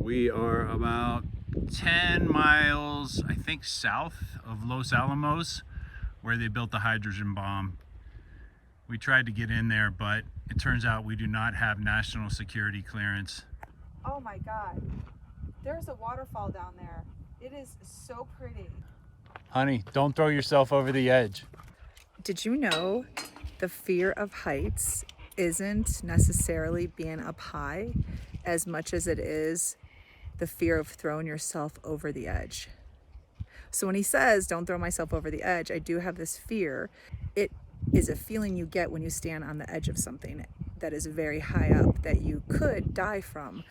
We are about 10 miles, I think, south of Los Alamos, where they built the hydrogen bomb. We tried to get in there, but it turns out we do not have national security clearance. Oh my God, there's a waterfall down there. It is so pretty. Honey, don't throw yourself over the edge. Did you know the fear of heights isn't necessarily being up high as much as it is the fear of throwing yourself over the edge? So when he says, don't throw myself over the edge, I do have this fear. It is a feeling you get when you stand on the edge of something that is very high up that you could die from.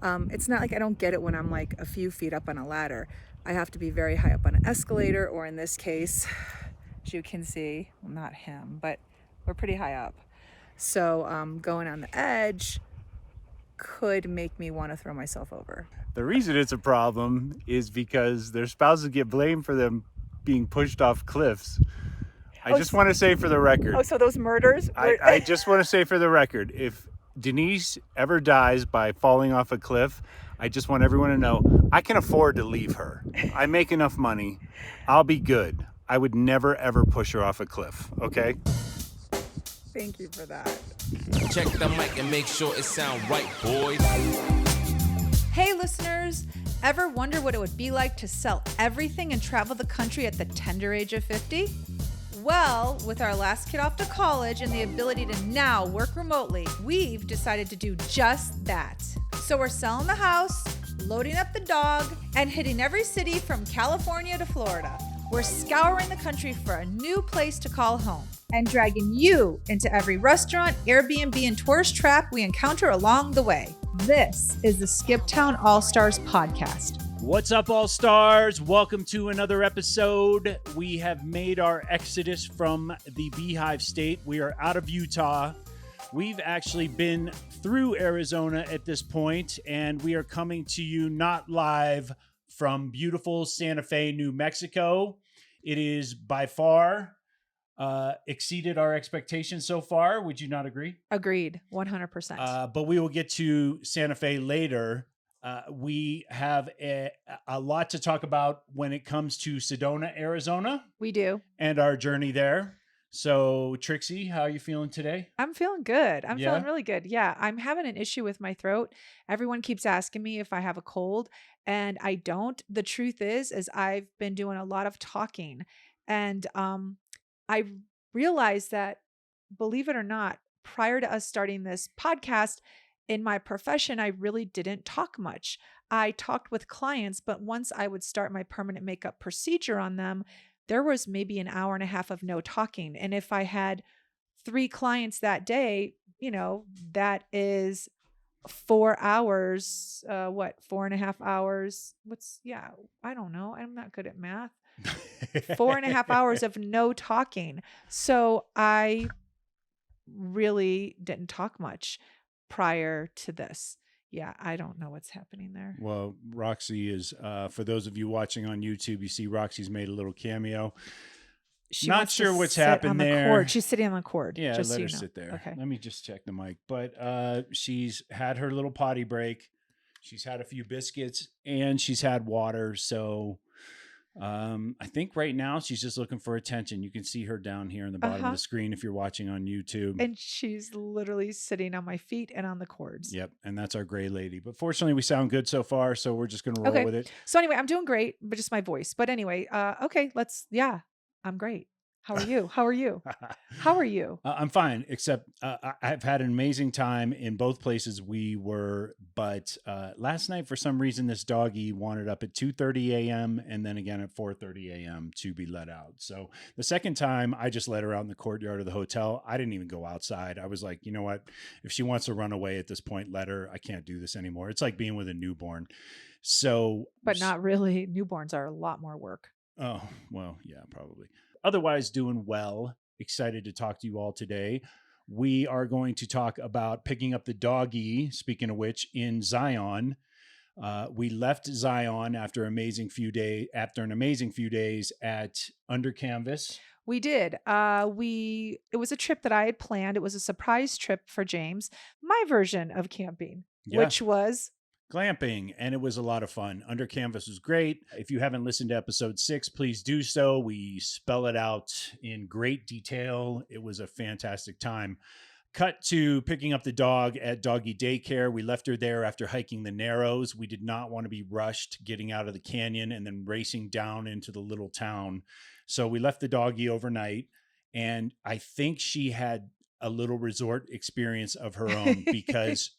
It's not like I don't get it when I'm like a few feet up on a ladder. I have to be very high up on an escalator, or in this case, as you can see, well, not him, but we're pretty high up. So going on the edge could make me want to throw myself over. The reason it's a problem is because their spouses get blamed for them being pushed off cliffs. I just want to say for the record. Oh, so those murders? I just want to say for the record, if Denise ever dies by falling off a cliff, I just want everyone to know I can afford to leave her. I make enough money. I'll be good. I would never, ever push her off a cliff, okay? Thank you for that. Check the mic and make sure it sound right, boys. Hey listeners, ever wonder what it would be like to sell everything and travel the country at the tender age of 50? Well, with our last kid off to college and the ability to now work remotely, we've decided to do just that. So we're selling the house, loading up the dog, and hitting every city from California to Florida. We're scouring the country for a new place to call home and dragging you into every restaurant, Airbnb, and tourist trap we encounter along the way. This is the Skip Town All-Stars podcast. What's up, All-Stars? Welcome to another episode. We have made our exodus from the Beehive State. We are out of Utah. We've actually been through Arizona at this point, and we are coming to you not live from beautiful Santa Fe, New Mexico. It is by far exceeded our expectations so far. Would you not agree? Agreed, 100%. But we will get to Santa Fe later. We have a lot to talk about when it comes to Sedona, Arizona. We do. And our journey there. So, Trixie, how are you feeling today? I'm feeling good. I'm feeling really good. Yeah, I'm having an issue with my throat. Everyone keeps asking me if I have a cold, and I don't. The truth is I've been doing a lot of talking, and I realized that, believe it or not, prior to us starting this podcast, in my profession, I really didn't talk much. I talked with clients, but once I would start my permanent makeup procedure on them, there was maybe an hour and a half of no talking. And if I had 3 clients that day, that is 4 hours, 4.5 hours? I don't know. I'm not good at math. 4.5 hours of no talking. So I really didn't talk much prior to this. Yeah, I don't know what's happening there. Well, Roxy is, for those of you watching on YouTube, you see Roxy's made a little cameo. She Not wants sure to what's sit happened on the there. cord. She's sitting on the cord. Yeah, just let so her you know. sit there. Okay. Let me just check the mic. But she's had her little potty break. She's had a few biscuits and she's had water. So I think right now she's just looking for attention. You can see her down here in the bottom of the screen if you're watching on YouTube. And she's literally sitting on my feet and on the cords. Yep. And that's our gray lady. But fortunately, we sound good so far. So we're just going to roll with it. So anyway, I'm doing great, but just my voice. But anyway, okay, I'm great. How are you? How are you? How are you? I'm fine, except I've had an amazing time in both places we were. But last night, for some reason, this doggy wanted up at 2:30 a.m. and then again at 4:30 a.m. to be let out. So the second time, I just let her out in the courtyard of the hotel. I didn't even go outside. I was like, you know what? If she wants to run away at this point, let her. I can't do this anymore. It's like being with a newborn. So, but not really. Newborns are a lot more work. Oh, well, yeah, probably. Otherwise, doing well. Excited to talk to you all today. We are going to talk about picking up the doggy, speaking of which, in Zion. We left Zion after an amazing few days at Under Canvas. We did. It was a trip that I had planned. It was a surprise trip for James, my version of camping, which was glamping, and it was a lot of fun. Under Canvas was great. If you haven't listened to episode 6, please do so. We spell it out in great detail. It was a fantastic time. Cut to picking up the dog at doggy daycare. We left her there after hiking the Narrows. We did not want to be rushed getting out of the canyon and then racing down into the little town. So we left the doggy overnight, and I think she had a little resort experience of her own because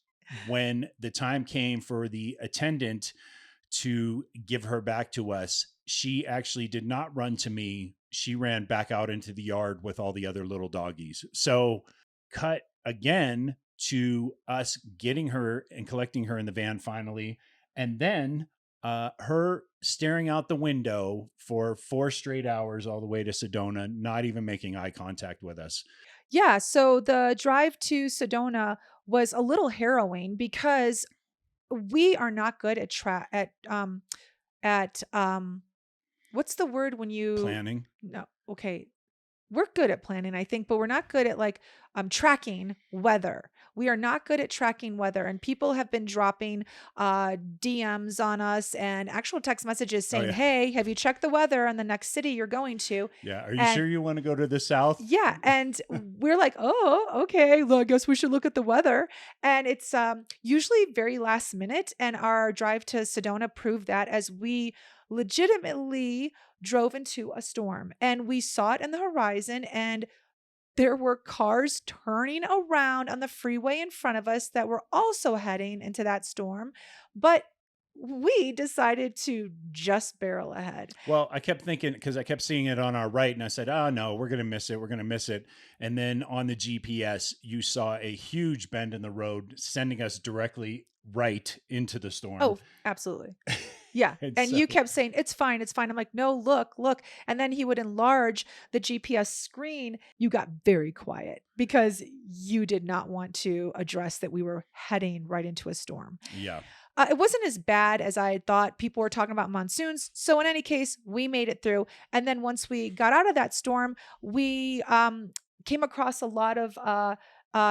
when the time came for the attendant to give her back to us, she actually did not run to me. She ran back out into the yard with all the other little doggies. So cut again to us getting her and collecting her in the van finally. And then her staring out the window for 4 straight hours all the way to Sedona, not even making eye contact with us. Yeah. So the drive to Sedona was a little harrowing because we are not good at what's the word when you Planning. No, okay. We're good at planning, I think, but we're not good at like tracking weather. We are not good at tracking weather, and people have been dropping DMs on us and actual text messages saying, yeah. "Hey, have you checked the weather in the next city you're going to?" Yeah. Are you sure you want to go to the south? Yeah, and we're like, "Oh, okay. Well, I guess we should look at the weather." And it's usually very last minute, and our drive to Sedona proved that as we legitimately drove into a storm, and we saw it in the horizon, and there were cars turning around on the freeway in front of us that were also heading into that storm, but we decided to just barrel ahead. Well, I kept thinking, because I kept seeing it on our right, and I said, oh no, we're going to miss it. We're going to miss it. And then on the GPS, you saw a huge bend in the road sending us directly right into the storm. Oh, absolutely. Yeah. And so you kept saying, it's fine. It's fine. I'm like, no, look. And then he would enlarge the GPS screen. You got very quiet because you did not want to address that we were heading right into a storm. Yeah. It wasn't as bad as I had thought. People were talking about monsoons. So in any case, we made it through. And then once we got out of that storm, we came across a lot of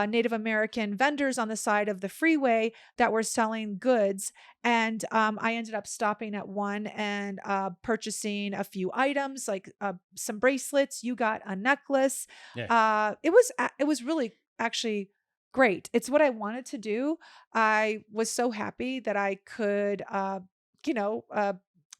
Native American vendors on the side of the freeway that were selling goods. And I ended up stopping at one and purchasing a few items, like some bracelets. You got a necklace. Yeah. It was really actually great. It's what I wanted to do. I was so happy that I could,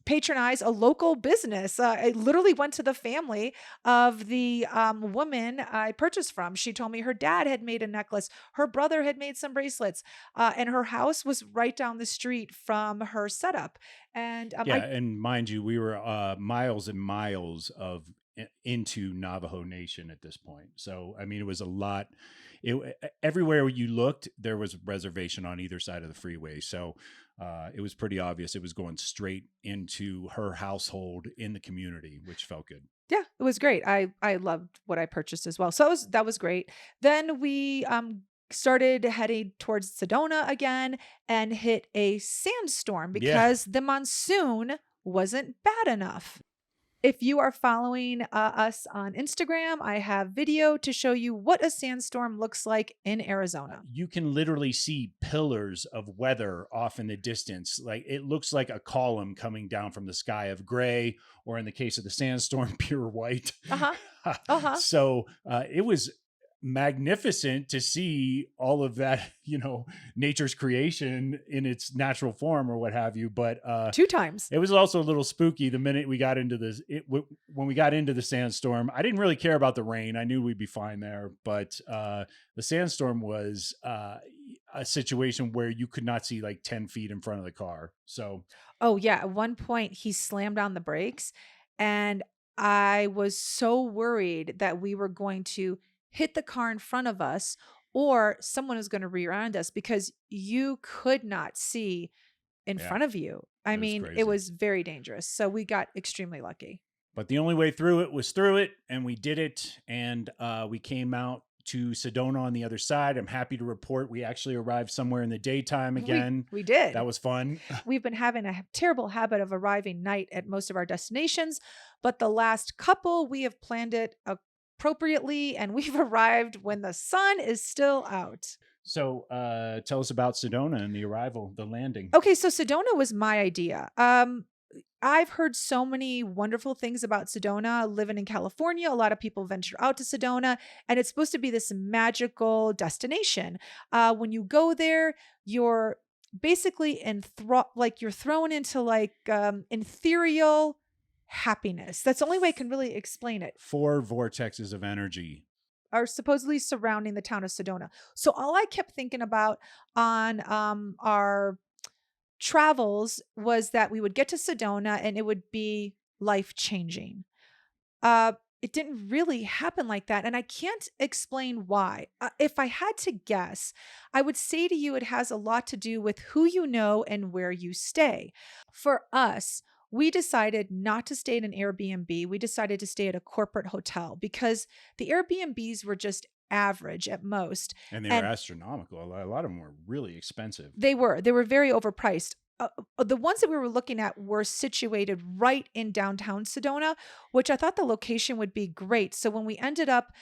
patronize a local business. I literally went to the family of the woman I purchased from. She told me her dad had made a necklace. Her brother had made some bracelets. And her house was right down the street from her setup. And and mind you, we were miles and miles into Navajo Nation at this point. So, I mean, it was a lot. Everywhere you looked, there was a reservation on either side of the freeway. So it was pretty obvious it was going straight into her household in the community, which felt good. Yeah, it was great. I loved what I purchased as well. So that was great. Then we started heading towards Sedona again and hit a sandstorm because the monsoon wasn't bad enough. If you are following us on Instagram, I have video to show you what a sandstorm looks like in Arizona. You can literally see pillars of weather off in the distance. Like it looks like a column coming down from the sky of gray, or in the case of the sandstorm, pure white. So it was magnificent to see all of that, nature's creation in its natural form or what have you. But 2 times. It was also a little spooky the minute we got into this. When we got into the sandstorm, I didn't really care about the rain. I knew we'd be fine there. But the sandstorm was a situation where you could not see like 10 feet in front of the car. So. Oh, yeah. At one point, he slammed on the brakes, and I was so worried that we were going to hit the car in front of us or someone was going to rear-end us because you could not see in front of you. I mean, it was very dangerous. So we got extremely lucky. But the only way through it was through it, and we did it. And we came out to Sedona on the other side. I'm happy to report we actually arrived somewhere in the daytime again. We did. That was fun. We've been having a terrible habit of arriving night at most of our destinations, but the last couple, we have planned it appropriately, and we've arrived when the sun is still out. So tell us about Sedona and the arrival, the landing. Okay, so Sedona was my idea. I've heard so many wonderful things about Sedona. Living in California, a lot of people venture out to Sedona, and it's supposed to be this magical destination. When you go there, you're basically like you're thrown into like ethereal happiness. That's the only way I can really explain it. 4 vortexes of energy Are supposedly surrounding the town of Sedona. So all I kept thinking about on our travels was that we would get to Sedona and it would be life changing. It didn't really happen like that. And I can't explain why. If I had to guess, I would say to you, it has a lot to do with who you know and where you stay. For us, we decided not to stay at an Airbnb. We decided to stay at a corporate hotel because the Airbnbs were just average at most. and they were astronomical. A lot of them were really expensive. They were very overpriced. The ones that we were looking at were situated right in downtown Sedona, which I thought the location would be great. So when we ended up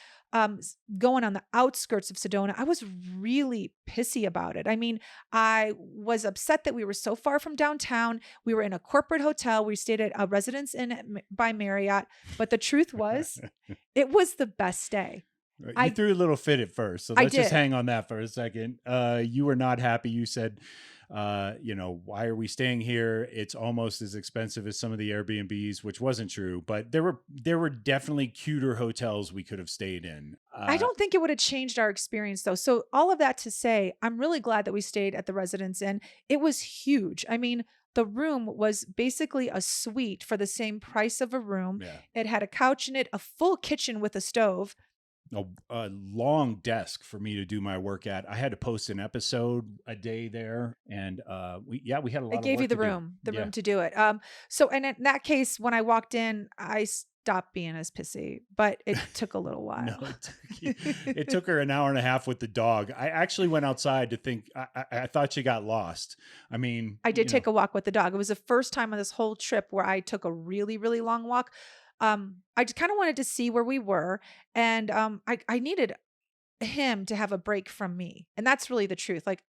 going on the outskirts of Sedona, I was really pissy about it. I mean, I was upset that we were so far from downtown. We were in a corporate hotel. We stayed at a Residence Inn by Marriott. But the truth was, it was the best day. You threw a little fit at first, so let's just hang on that for a second. You were not happy. You said, why are we staying here? It's almost as expensive as some of the Airbnbs, which wasn't true, but there were definitely cuter hotels we could have stayed in. I don't think it would have changed our experience though. So all of that to say, I'm really glad that we stayed at the Residence Inn. It was huge. I mean, the room was basically a suite for the same price of a room. Yeah. It had a couch in it, a full kitchen with a stove. A long desk for me to do my work at. I had to post an episode a day there, and we had a lot of work. It gave you the room to do it. So and in that case, when I walked in, I stopped being as pissy, but it took a little while. No, it took her an hour and a half with the dog. I actually went outside to think. I thought she got lost. I mean, I did take a walk with the dog. It was the first time on this whole trip where I took a really, really long walk. I just kind of wanted to see where we were, and I needed him to have a break from me, and that's really the truth. Like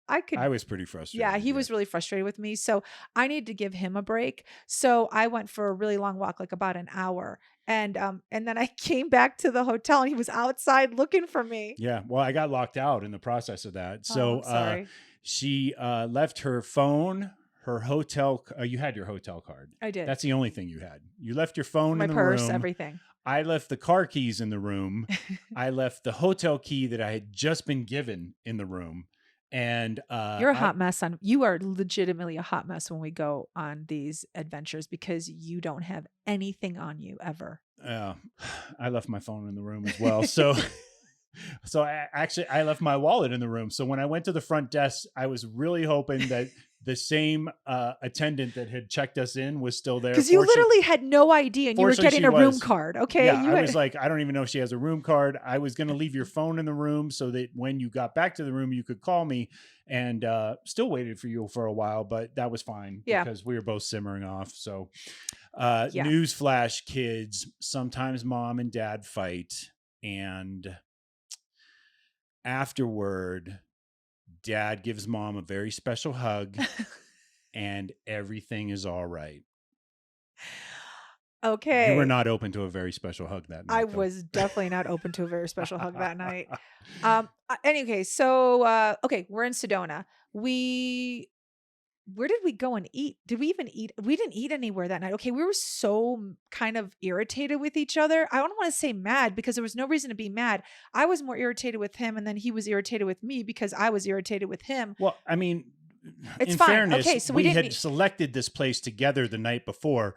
I was pretty frustrated. Yeah, he was really frustrated with me, so I needed to give him a break. So I went for a really long walk, like about an hour, and then I came back to the hotel, and he was outside looking for me. Yeah, well, I got locked out in the process of that. So sorry. She left her phone. Her hotel, you had your hotel card. I did. That's the only thing you had. You left your phone in the purse, room. everything. I left the car keys in the room. I left the hotel key that I had just been given in the room. And you're a hot mess. You are legitimately a hot mess when we go on these adventures because you don't have anything on you ever. I left my phone in the room as well. So I left my wallet in the room. So when I went to the front desk, I was really hoping that the same attendant that had checked us in was still there. Because you literally had no idea and you were getting a room card. Okay. Yeah, I was like, I don't even know if she has a room card. I was going to leave your phone in the room so that when you got back to the room, you could call me, and still waited for you for a while, but that was fine because we were both simmering off. So newsflash, kids, sometimes mom and dad fight, and afterward, dad gives mom a very special hug and everything is all right. Okay. You were not open to a very special hug that night. I was definitely not open to a very special hug that night. Anyway, so, okay, we're in Sedona. Where did we go and eat? Did we even eat? We didn't eat anywhere that night. Okay. We were so kind of irritated with each other. I don't want to say mad because there was no reason to be mad. I was more irritated with him, and then he was irritated with me because I was irritated with him. Well, I mean, it's in fine. fairness, Okay, so we had selected this place together the night before,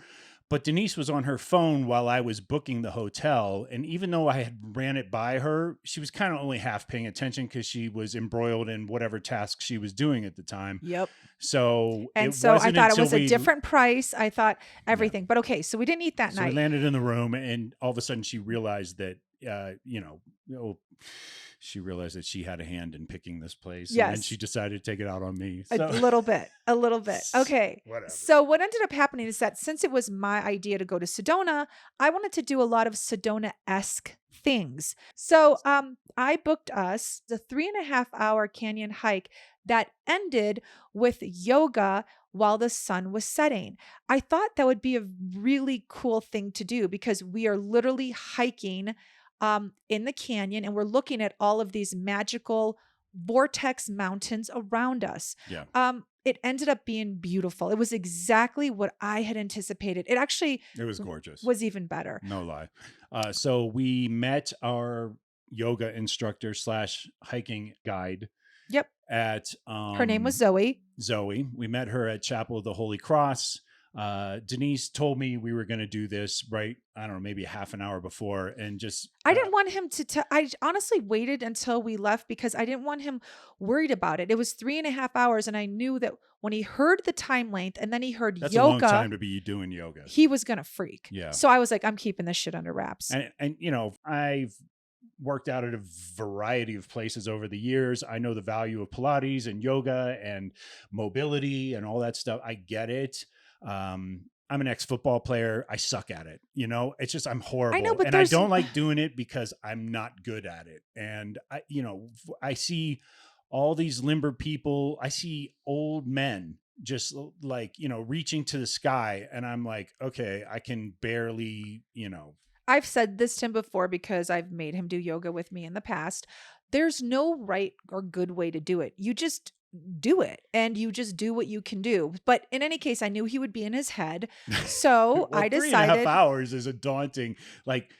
but Denise was on her phone while I was booking the hotel. And even though I had ran it by her, she was kind of only half paying attention because she was embroiled in whatever task she was doing at the time. Yep. So I thought it was a different price. I thought everything, but okay. So we didn't eat that night. So we landed in the room, and all of a sudden she realized that, she realized that she had a hand in picking this place. Yes. And then she decided to take it out on me. A little bit. Okay. Whatever. So what ended up happening is that since it was my idea to go to Sedona, I wanted to do a lot of Sedona-esque things. So I booked us the 3.5 hour canyon hike that ended with yoga while the sun was setting. I thought that would be a really cool thing to do because we are literally hiking in the canyon and we're looking at all of these magical vortex mountains around us. Yeah. It ended up being beautiful. It was exactly what I had anticipated. It actually It was gorgeous. was even better. No lie. So we met our yoga instructor / hiking guide. Yep. At Her name was Zoe. Zoe. We met her at Chapel of the Holy Cross. Denise told me we were going to do this right. I don't know, maybe half an hour before, and just I didn't want him to. I honestly waited until we left because I didn't want him worried about it. It was 3.5 hours, and I knew that when he heard the time length and then he heard that's yoga, a long time to be doing yoga. He was gonna freak. Yeah. So I was like, I'm keeping this shit under wraps. And you know, I've worked out at a variety of places over the years. I know the value of Pilates and yoga and mobility and all that stuff. I get it. I'm an ex-football player. I suck at it. You know, it's just, I'm horrible. I know, but and I don't like doing it because I'm not good at it. And I see all these limber people. I see old men just like, reaching to the sky. And I'm like, okay, I can barely, I've said this to him before because I've made him do yoga with me in the past. There's no right or good way to do it. You just do it and you just do what you can do. But in any case, I knew he would be in his head. So well, I decided 3.5 hours is a daunting, like,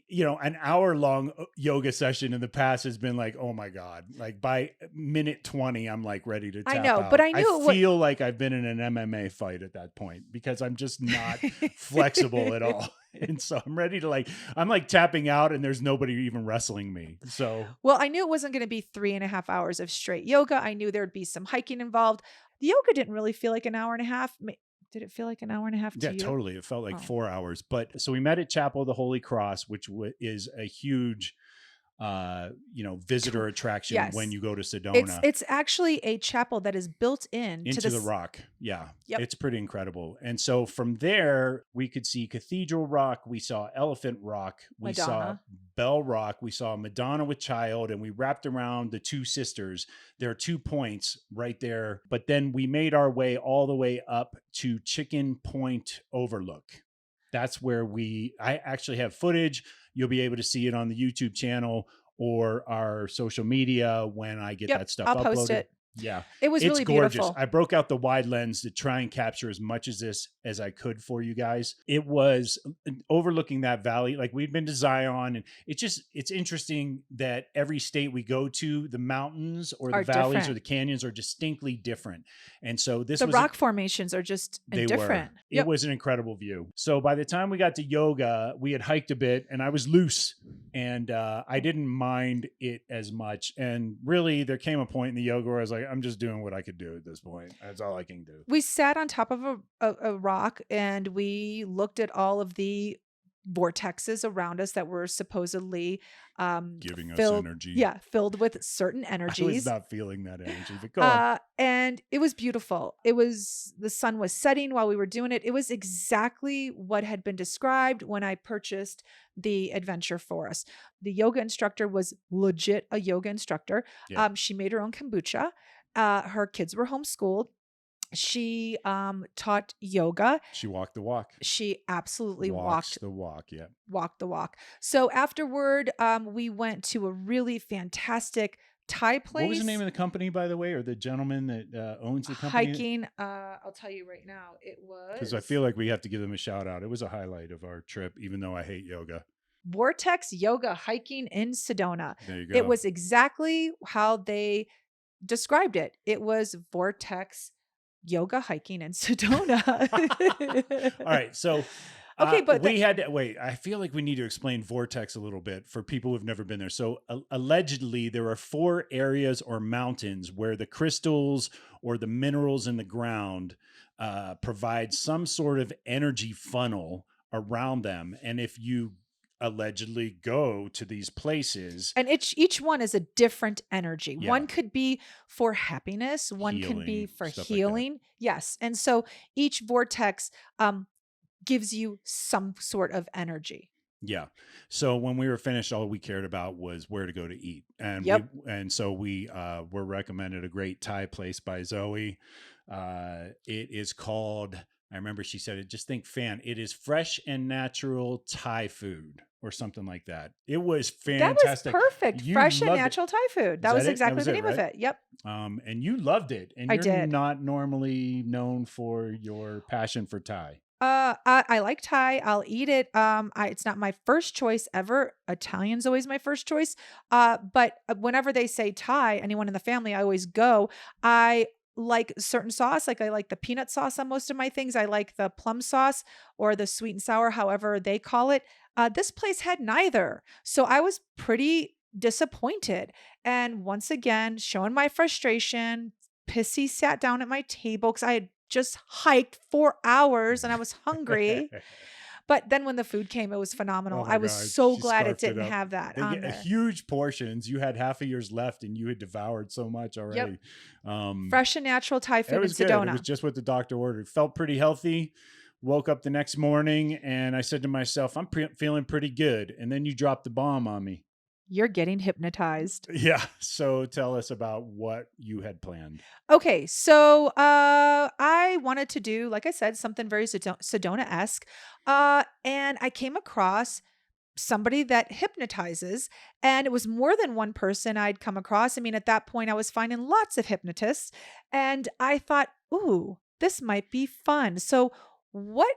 an hour long yoga session in the past has been like, oh my God, like by minute 20, I'm like ready to tap out. But I knew I feel like I've been in an MMA fight at that point because I'm just not flexible at all. And so I'm ready to I'm like tapping out and there's nobody even wrestling me. So, well, I knew it wasn't going to be 3.5 hours of straight yoga. I knew there'd be some hiking involved. The yoga didn't really feel like an hour and a half. Did it feel like an hour and a half to you? Yeah, totally. It felt like 4 hours. But so we met at Chapel of the Holy Cross, which is a huge, visitor attraction when you go to Sedona. It's actually a chapel that is built into the rock. Yeah. Yep. It's pretty incredible. And so from there, we could see Cathedral Rock. We saw Elephant Rock. We saw Bell Rock. We saw Madonna with Child. And we wrapped around the Two Sisters. There are 2 points right there. But then we made our way all the way up to Chicken Point Overlook. That's where I actually have footage. You'll be able to see it on the YouTube channel or our social media when I get that stuff uploaded. I'll post it. Yeah. It was really gorgeous. Beautiful. I broke out the wide lens to try and capture as much of this as I could for you guys. It was overlooking that valley. Like we'd been to Zion, and it's interesting that every state we go to, the mountains or the valleys different. Or the canyons are distinctly different. And so the rock formations are just different. It was an incredible view. So by the time we got to yoga, we had hiked a bit and I was loose and I didn't mind it as much. And really there came a point in the yoga where I was like, I'm just doing what I could do at this point. That's all I can do. We sat on top of a rock and we looked at all of the vortexes around us that were supposedly giving us energy. Yeah, filled with certain energies. I was not feeling that energy, but go on. And it was beautiful. The sun was setting while we were doing it. It was exactly what had been described when I purchased the adventure for us. The yoga instructor was legit a yoga instructor. Yeah. She made her own kombucha. Her kids were homeschooled. She taught yoga. She walked the walk. She absolutely walked the walk. Yeah. Walked the walk. So afterward, we went to a really fantastic Thai place. What was the name of the company, by the way, or the gentleman that owns the company? Hiking. I'll tell you right now. It was. Because I feel like we have to give them a shout out. It was a highlight of our trip, even though I hate yoga. Vortex Yoga Hiking in Sedona. There you go. It was exactly how they described it. It was Vortex Yoga Hiking in Sedona. All right. So okay, but we had to wait. I feel like we need to explain Vortex a little bit for people who've never been there. So allegedly there are 4 areas or mountains where the crystals or the minerals in the ground provide some sort of energy funnel around them. And if you allegedly go to these places, and each one is a different energy. Yeah. One could be for happiness, one healing, can be for healing. Like yes. And so each vortex gives you some sort of energy. Yeah. So when we were finished, all we cared about was where to go to eat. And Yep. so we were recommended a great Thai place by Zoe. It is called, I remember she said it, just think fan. It is fresh and natural Thai food or something like that. It was fantastic. That was perfect. You Fresh and loved it. natural Thai food. That Is was that it? exactly That was the it, name of right? it. Yep. And you loved it. And I you're did. not normally known for your passion for Thai. I like Thai. I'll eat it. It's not my first choice ever. Italian's always my first choice. But whenever they say Thai, anyone in the family, I always go. I like certain sauce. Like I like the peanut sauce on most of my things. I like the plum sauce or the sweet and sour, however they call it. This place had neither. So I was pretty disappointed. And once again, showing my frustration, Pissy sat down at my table because I had just hiked 4 hours and I was hungry. But then when the food came, it was phenomenal. Oh my I was God, so she glad it scarfed it didn't up. have that They on get there. huge portions. You had half of yours left and you had devoured so much already. Fresh and natural Thai It food in was good. It Sedona. was just what the doctor ordered. Felt pretty healthy. Woke up the next morning and I said to myself, I'm feeling pretty good. And then you dropped the bomb on me. You're getting hypnotized. Yeah. So tell us about what you had planned. Okay, so I wanted to do, like I said, something very Sedona-esque. And I came across somebody that hypnotizes, and it was more than one person I'd come across. I mean, at that point, I was finding lots of hypnotists, and I thought, ooh, this might be fun. So, what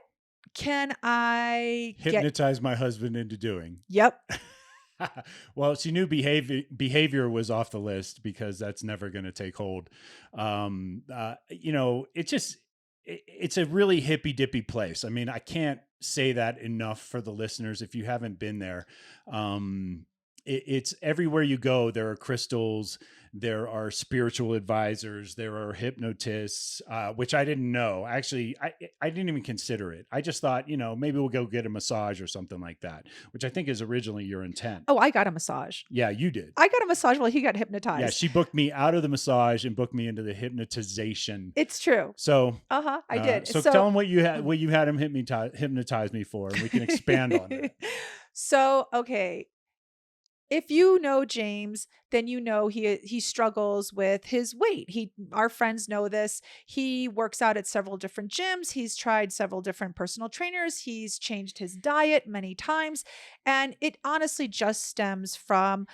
can I Hypnotize my husband into doing? Yep. Well, she knew behavior was off the list because that's never going to take hold. It's a really hippy dippy place. I mean, I can't say that enough for the listeners. If you haven't been there, it's everywhere you go. There are crystals, there are spiritual advisors, there are hypnotists, which I didn't know. Actually, I didn't even consider it. I just thought, maybe we'll go get a massage or something like that, which I think is originally your intent. Oh, I got a massage. Yeah, you did. I got a massage while he got hypnotized. Yeah, she booked me out of the massage and booked me into the hypnotization. It's true. So, I did. So tell him what you had him hypnotize me for, and we can expand on that. So, okay. If you know James, then you know he struggles with his weight. Our friends know this. He works out at several different gyms. He's tried several different personal trainers. He's changed his diet many times. And it honestly just stems from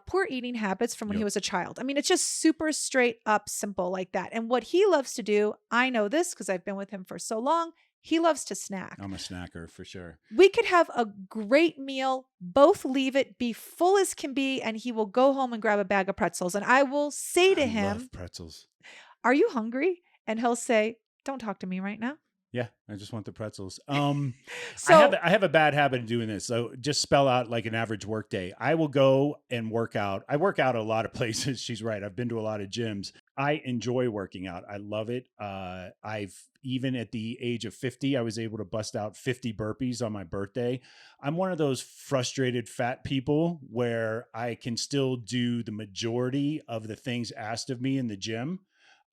poor eating habits from when he was a child. I mean, it's just super straight up simple like that. And what he loves to do, I know this because I've been with him for so long. He loves to snack. I'm a snacker for sure. We could have a great meal, both leave it, be full as can be, and he will go home and grab a bag of pretzels. And I will say to him, love pretzels. Are you hungry? And he'll say, don't talk to me right now. Yeah, I just want the pretzels. So I have a bad habit of doing this. So just spell out like an average work day. I will go and work out. I work out at a lot of places. She's right. I've been to a lot of gyms. I enjoy working out. I love it. Even at the age of 50, I was able to bust out 50 burpees on my birthday. I'm one of those frustrated fat people where I can still do the majority of the things asked of me in the gym.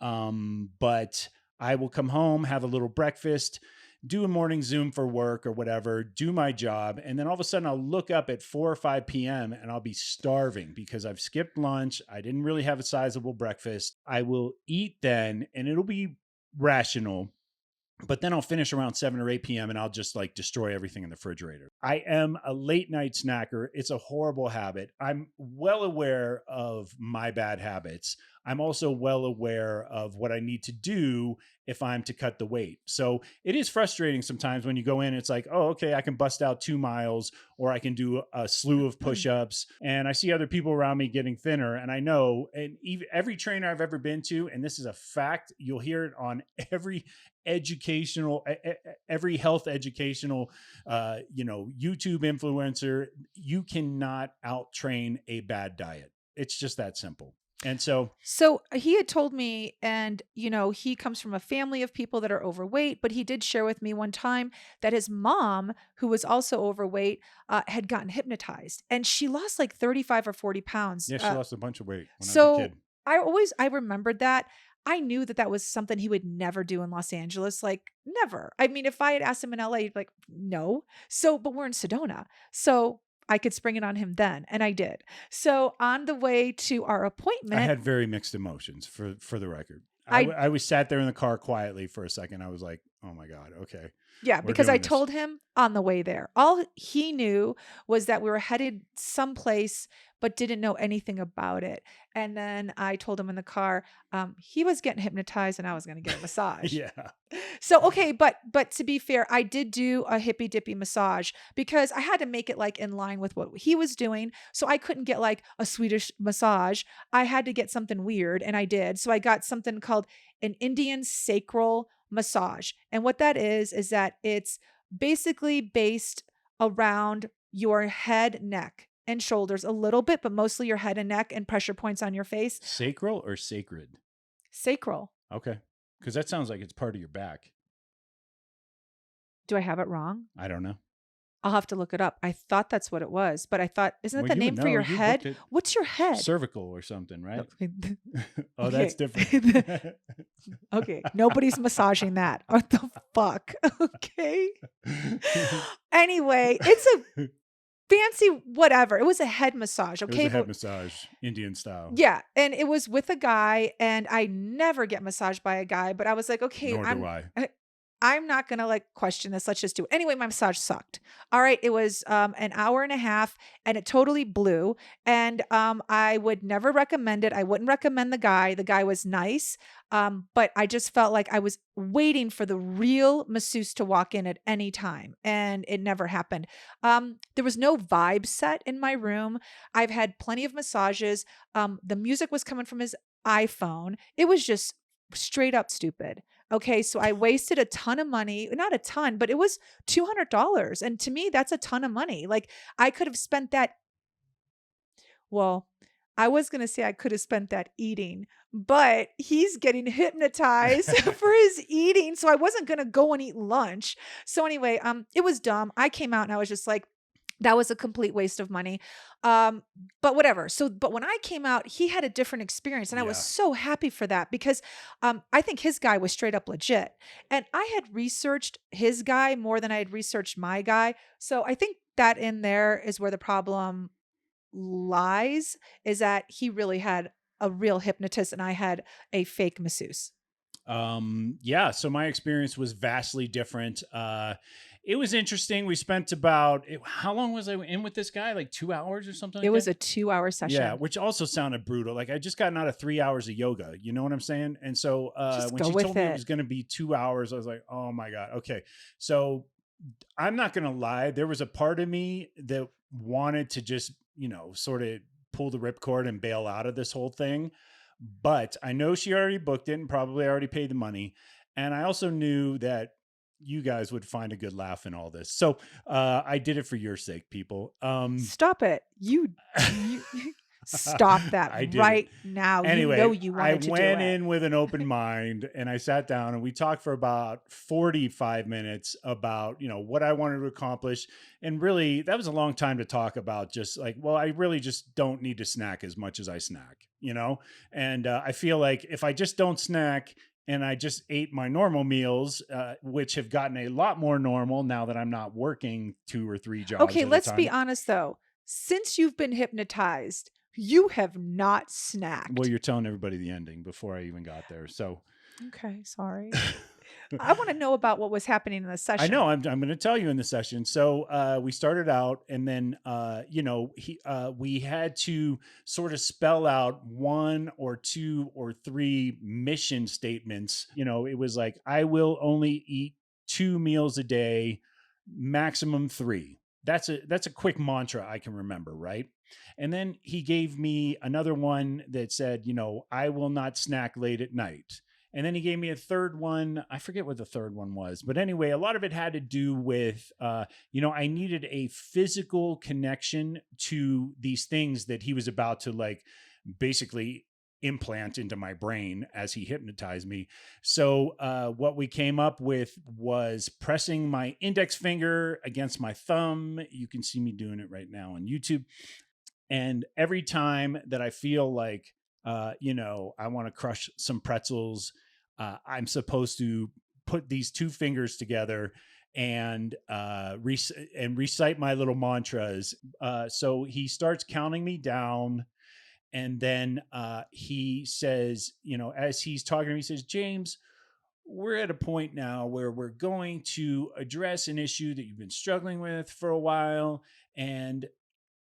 But I will come home, have a little breakfast, do a morning Zoom for work or whatever, do my job. And then all of a sudden I'll look up at 4 or 5 p.m. and I'll be starving because I've skipped lunch. I didn't really have a sizable breakfast. I will eat then and it'll be rational. But then I'll finish around 7 or 8 p.m. and I'll just like destroy everything in the refrigerator. I am a late night snacker. It's a horrible habit. I'm well aware of my bad habits. I'm also well aware of what I need to do if I'm to cut the weight. So it is frustrating sometimes when you go in, it's like, oh, okay, I can bust out 2 miles or I can do a slew of push-ups. And I see other people around me getting thinner. And I know, and every trainer I've ever been to, and this is a fact, you'll hear it on every health educational, YouTube influencer, you cannot out train a bad diet. It's just that simple. And so he had told me, and he comes from a family of people that are overweight, but he did share with me one time that his mom, who was also overweight, had gotten hypnotized and she lost like 35 or 40 pounds. Yeah, she lost a bunch of weight when I was a kid. I remembered that. I knew that that was something he would never do in Los Angeles. Like never. I mean, if I had asked him in LA, he'd be like, no. So, but we're in Sedona. So I could spring it on him then. And I did. So on the way to our I appointment, had very mixed emotions for the record. I- I was sat there in the car quietly for a second. I was like, oh my God. Okay. yeah, We're because I doing this. told him on the way there. All he knew was that we were headed someplace, but didn't know anything about it. And then I told him in the car, he was getting hypnotized and I was going to get a massage. Yeah. So okay, but to be fair, I did do a hippy dippy massage because I had to make it like in line with what he was doing. So I couldn't get like a Swedish massage. I had to get something weird, and I did. So I got something called an Indian sacral massage. And what that is that it's basically based around your head, neck, and shoulders a little bit, but mostly your head and neck and pressure points on your face. Sacral or sacred? Sacral. Okay. Because that sounds like it's part of your back. Do I have it wrong? I don't know. I'll have to look it up. I thought that's what it was, but I thought, isn't that Well, the you name would for know. your You head? looked it. What's your head? Cervical or something, right? Oh, Okay. that's different. Okay. Nobody's massaging that. What the fuck? Okay. Anyway, it's a fancy whatever. It was a head massage. It was Okay. a head But- massage, Indian style. yeah. And it was with a guy, and I never get massaged by a guy, but I was like, okay, Nor do I. I'm not going to like question this. Let's just do it. Anyway, my massage sucked. All right. It was an hour and a half, and it totally blew. And I would never recommend it. I wouldn't recommend the guy. The guy was nice. But I just felt like I was waiting for the real masseuse to walk in at any time, and it never happened. There was no vibe set in my room. I've had plenty of massages. The music was coming from his iPhone. It was just straight up stupid. Okay, so I wasted a ton of money, not a ton, but it was $200. And to me, that's a ton of money. Like I could have spent that. Well, I was going to say I could have spent that eating, but he's getting hypnotized for his eating. So I wasn't going to go and eat lunch. So anyway, it was dumb. I came out and I was just like, that was a complete waste of money. But whatever. So, but when I came out, he had a different experience, and I was Yeah. so happy for that because I think his guy was straight up legit. And I had researched his guy more than I had researched my guy. So I think that in there is where the problem lies, is that he really had a real hypnotist and I had a fake masseuse. Yeah. So my experience was vastly different. It was interesting. We spent about, how long was I in with this guy? Like 2 hours or something? It like was that? a 2-hour session. Yeah, which also sounded brutal. Like I just gotten out of 3 hours of yoga. You know what I'm saying? And so Just when go she with told me it. it was going to be 2 hours, I was like, oh my God. Okay. So I'm not going to lie. There was a part of me that wanted to just, sort of pull the ripcord and bail out of this whole thing. But I know she already booked it and probably already paid the money. And I also knew that you guys would find a good laugh in all this. So I did it for your sake, people. Stop it. You stop that I did right now. Anyway, you know you wanted to I do went it. in with an open mind, and I sat down and we talked for about 45 minutes about, what I wanted to accomplish. And really, that was a long time to talk about just like, well, I really just don't need to snack as much as I snack, And I feel like if I just don't snack and I just ate my normal meals, which have gotten a lot more normal now that I'm not working 2 or 3 jobs. Okay, at a let's be time. honest though. Since you've been hypnotized, you have not snacked. Well, you're telling everybody the ending before I even got there. So okay, sorry. I want to know about what was happening in the session. I know. I'm going to tell you in the session. So we started out, and then we had to sort of spell out 1 or 2 or 3 mission statements. It was like, I will only eat 2 meals a day, maximum 3. That's a quick mantra I can remember, right? And then he gave me another one that said, I will not snack late at night. And then he gave me a third one. I forget what the third one was. But anyway, a lot of it had to do with, I needed a physical connection to these things that he was about to like basically implant into my brain as he hypnotized me. So what we came up with was pressing my index finger against my thumb. You can see me doing it right now on YouTube. And every time that I feel like I want to crush some pretzels. I'm supposed to put these two fingers together and recite my little mantras. So he starts counting me down. And then he says, as he's talking to me, he says, James, we're at a point now where we're going to address an issue that you've been struggling with for a while. And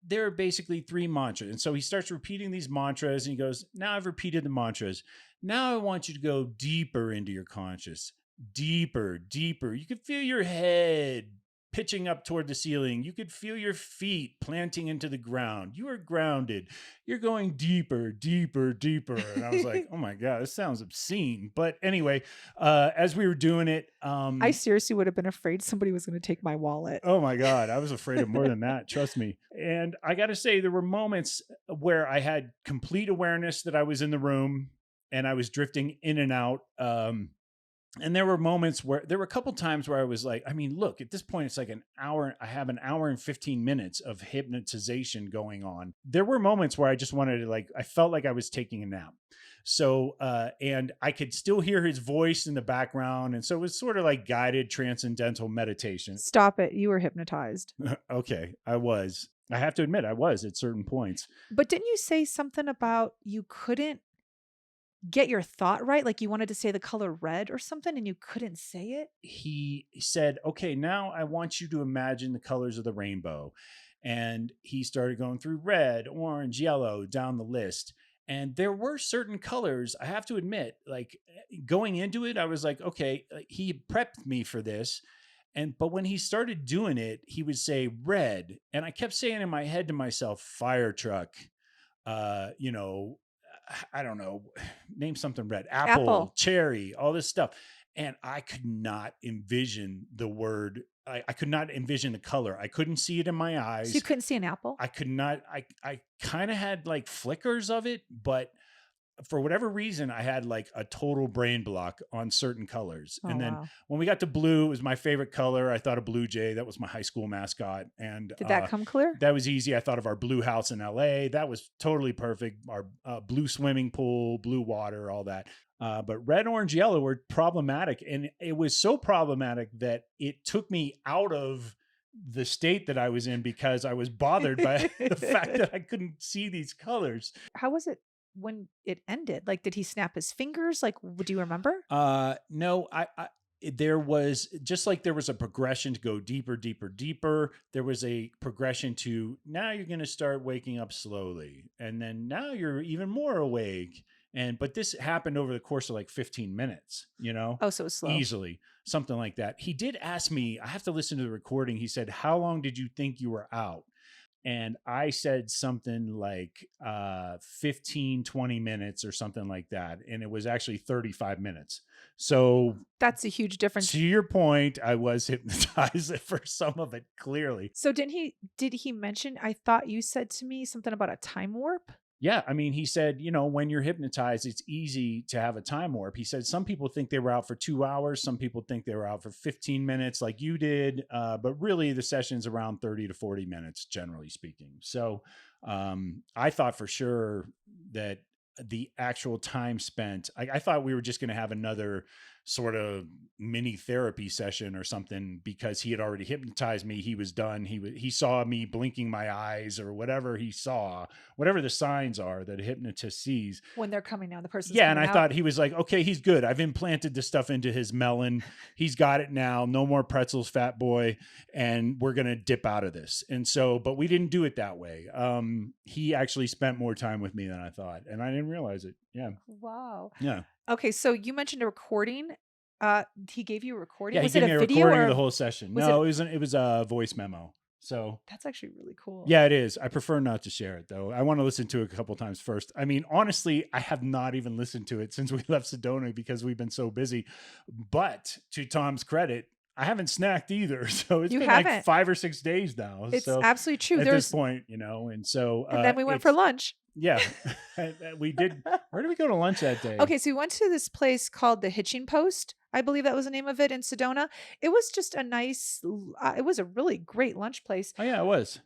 there are basically 3 mantras. And so he starts repeating these mantras and he goes, now I've repeated the mantras. Now I want you to go deeper into your conscious, deeper, deeper. You can feel your head pitching up toward the ceiling. You could feel your feet planting into the ground. You are grounded. You're going deeper, deeper, deeper. And I was like, oh my God, this sounds obscene. But anyway, as we were doing it, I seriously would have been afraid somebody was going to take my wallet. oh my God, I was afraid of more than that. Trust me. And I got to say, there were moments where I had complete awareness that I was in the room and I was drifting in and out. And there were moments where there were a couple times where I was like, I mean, look, at this point, it's like an hour. I have an hour and 15 minutes of hypnotization going on. There were moments where I just wanted to I felt like I was taking a nap. So, and I could still hear his voice in the background. And so it was sort of like guided transcendental meditation. Stop it. You were hypnotized. Okay. I was. I have to admit, I was at certain points. But didn't you say something about you couldn't get your thought right? Like you wanted to say the color red or something and you couldn't say it? He said, okay, now I want you to imagine the colors of the rainbow. And he started going through red, orange, yellow down the list. And there were certain colors, I have to admit, like going into it, I was like, okay, he prepped me for this. But when he started doing it, he would say red. And I kept saying in my head to myself, fire truck, I don't know, name something red, apple, cherry, all this stuff. And I could not envision the word. I could not envision the color. I couldn't see it in my eyes. So you couldn't see an apple? I could not. I kind of had like flickers of it, but for whatever reason, I had like a total brain block on certain colors. Oh, and then wow. when we got to blue, it was my favorite color. I thought of Blue Jay. That was my high school mascot. And did that come clear? That was easy. I thought of our blue house in LA. That was totally perfect. Our blue swimming pool, blue water, all that. But red, orange, yellow were problematic. And it was so problematic that it took me out of the state that I was in because I was bothered by the fact that I couldn't see these colors. How was it when it ended? Like, did he snap his fingers? Like, do you remember? No, there was just like there was a progression to go deeper, deeper, deeper. There was a progression to now you're going to start waking up slowly. And then now you're even more awake. But this happened over the course of like 15 minutes, Oh, so it was slow. Easily, something like that. He did ask me, I have to listen to the recording. He said, how long did you think you were out? And I said something like 15, 20 minutes or something like that. And it was actually 35 minutes. So that's a huge difference. To your point, I was hypnotized for some of it, clearly. So did he mention, I thought you said to me something about a time warp? Yeah. I mean, he said, when you're hypnotized, it's easy to have a time warp. He said, some people think they were out for 2 hours. Some people think they were out for 15 minutes like you did. But really the session's around 30 to 40 minutes, generally speaking. So I thought for sure that the actual time spent, I thought we were just going to have another sort of mini therapy session or something because he had already hypnotized me. He was done. He saw me blinking my eyes or whatever he saw, whatever the signs are that a hypnotist sees when they're coming down. The person. Yeah. And I thought he was like, okay, he's good. I've implanted this stuff into his melon. He's got it now. No more pretzels, fat boy. And we're going to dip out of this. And so, but we didn't do it that way. He actually spent more time with me than I thought. And I didn't realize it. Yeah. Wow. Yeah. Okay. So you mentioned a recording. He gave you a recording. Yeah, was he gave it me a a video recording or of the whole session. No, it was a voice memo. So that's actually really cool. Yeah, it is. I prefer not to share it though. I want to listen to it a couple times first. I mean, honestly, I have not even listened to it since we left Sedona because we've been so busy. But to Tom's credit, I haven't snacked either. So it's been like 5 or 6 days now. It's so absolutely true. At this point, and so. And then we went for lunch. Yeah, we did. Where did we go to lunch that day? Okay, so we went to this place called the Hitching Post. I believe that was the name of it in Sedona. It was just a nice, it was a really great lunch place. Oh yeah, it was.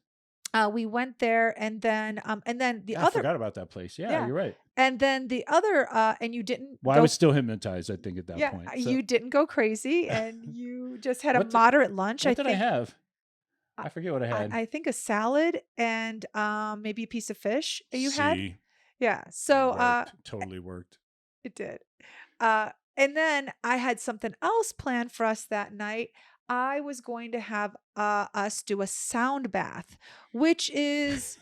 We went there, and then the I other, forgot about that place. Yeah, yeah, you're right. and then the other, and you didn't Well, I go, was still hypnotized, I think, at that yeah, point. So you didn't go crazy, and you just had a what did, moderate lunch. what I did I think, have? I, I forget what I had. I think a salad and maybe a piece of fish you had. See, Yeah. it So worked. Totally worked. it did. And then I had something else planned for us that night. I was going to have us do a sound bath, which is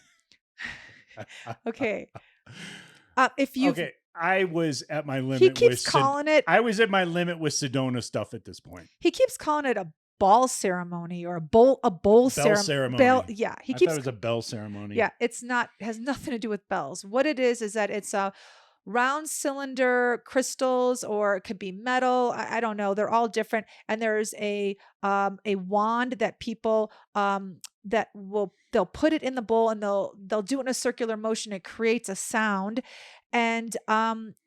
okay. If you've, Okay, I was at my he limit keeps with calling it, I was at my limit with Sedona stuff at this point. he keeps calling it a ball ceremony or a bowl Bell ceremony. ceremony. Yeah, he I keeps, thought it was a bell ceremony. yeah, it's not, has nothing to do with bells. What it is that it's a round cylinder crystals, or it could be metal. I don't know. They're all different. And there's a wand that people they'll put it in the bowl, and they'll do it in a circular motion. It creates a sound, and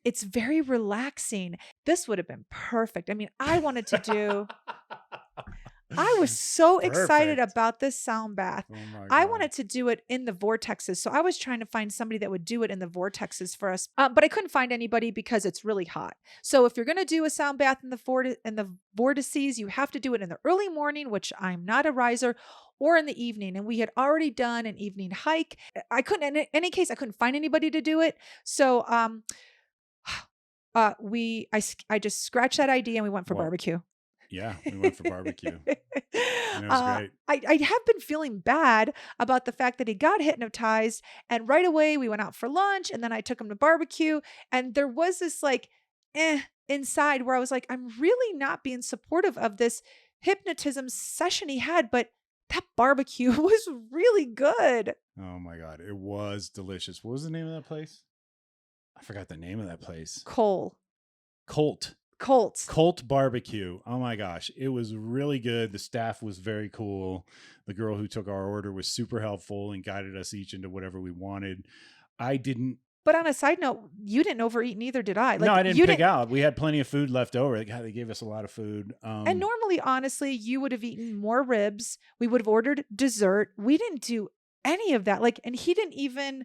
it's very relaxing. This would have been perfect. I mean, I wanted to do. I was so excited Perfect. about this sound bath. Oh my I God. wanted to do it in the vortexes. So I was trying to find somebody that would do it in the vortexes for us. But I couldn't find anybody because it's really hot. So if you're going to do a sound bath in the vortices, you have to do it in the early morning, which I'm not a riser, or in the evening. And we had already done an evening hike. I couldn't, in any case, I couldn't find anybody to do it. So I just scratched that idea, and we went for What? barbecue. Yeah, we went for barbecue. And it was great. I have been feeling bad about the fact that he got hypnotized, and right away we went out for lunch, and then I took him to barbecue, and there was this like inside where I was like, I'm really not being supportive of this hypnotism session he had, but that barbecue was really good. Oh my God, it was delicious. What was the name of that place? I forgot the name of that place. Colt. Colt Barbecue. Oh my gosh. It was really good. The staff was very cool. The girl who took our order was super helpful and guided us each into whatever we wanted. I didn't. But on a side note, you didn't overeat, neither did I. Like, no, I didn't you pick out. We had plenty of food left over. God, they gave us a lot of food. And normally, honestly, you would have eaten more ribs. We would have ordered dessert. We didn't do any of that. Like, and he didn't even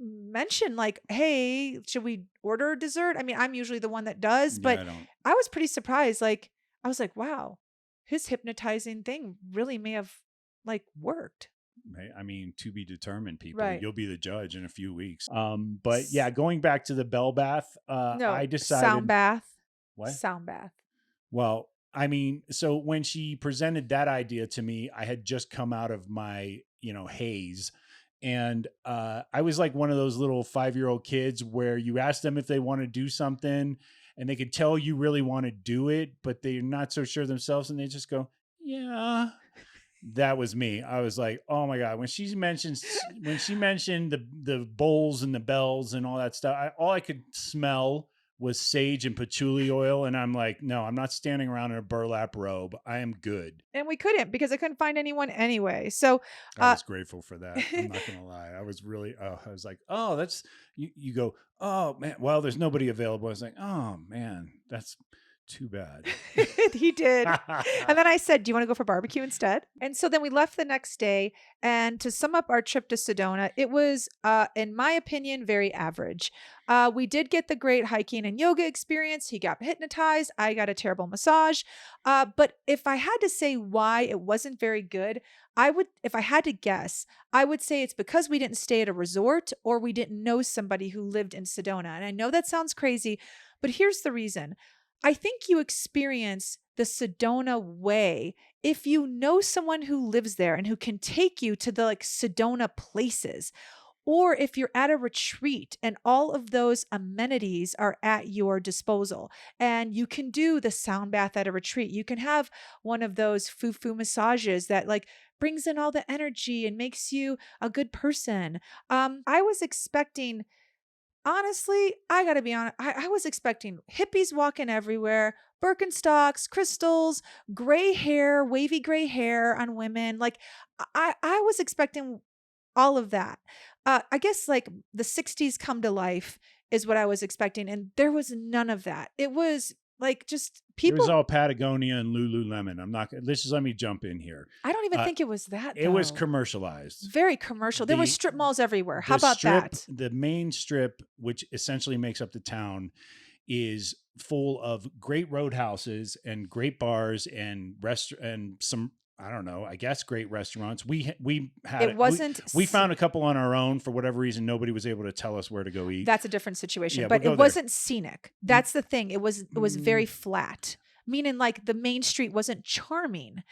mention like, hey, should we order a dessert? I mean, I'm usually the one that does, but I don't. I was pretty surprised. Like, I was like, wow, his hypnotizing thing really may have like worked. I mean, to be determined, people. Right. You'll be the judge in a few weeks. But yeah, going back to the bell bath, No, I decided sound bath. What? Sound bath. Well, I mean, so when she presented that idea to me, I had just come out of my, haze. And I was like one of those little 5-year-old kids where you ask them if they want to do something and they could tell you really want to do it, but they're not so sure themselves. And they just go, yeah. That was me. I was like, oh my God. When she mentioned the bowls and the bells and all that stuff, all I could smell was sage and patchouli oil. And I'm like, no, I'm not standing around in a burlap robe. I am good. And we couldn't, because I couldn't find anyone anyway. So I was grateful for that. I'm not going to lie. I was really, I was like, oh, that's, you go, oh man, well, there's nobody available. I was like, oh man, that's too bad. He did. And then I said, do you want to go for barbecue instead? And so then we left the next day. And to sum up our trip to Sedona, it was, in my opinion, very average. We did get the great hiking and yoga experience. He got hypnotized. I got a terrible massage. But if I had to say why it wasn't very good, if I had to guess, I would say it's because we didn't stay at a resort, or we didn't know somebody who lived in Sedona. And I know that sounds crazy, but here's the reason. I think you experience the Sedona way if you know someone who lives there and who can take you to the like Sedona places, or if you're at a retreat and all of those amenities are at your disposal and you can do the sound bath at a retreat. You can have one of those foo-foo massages that like brings in all the energy and makes you a good person. I was expecting, honestly, I gotta be honest, I was expecting hippies walking everywhere, Birkenstocks, crystals, gray hair, wavy gray hair on women. Like I was expecting all of that. I guess like the 60s come to life is what I was expecting. And there was none of that. It was Like just It people. was all Patagonia and Lululemon. I'm not. Let's just let me jump in here. I don't even think it was that. It was though. commercialized. Very commercial. There were strip malls everywhere. How The about strip, that? The main strip, which essentially makes up the town, is full of great roadhouses and great bars and and some, I don't know, I guess great restaurants. We had It wasn't. we found a couple on our own. For whatever reason, nobody was able to tell us where to go eat. That's a different situation, Yeah, but we'll it go there. wasn't scenic. That's the thing. It was very flat. Meaning like the main street wasn't charming.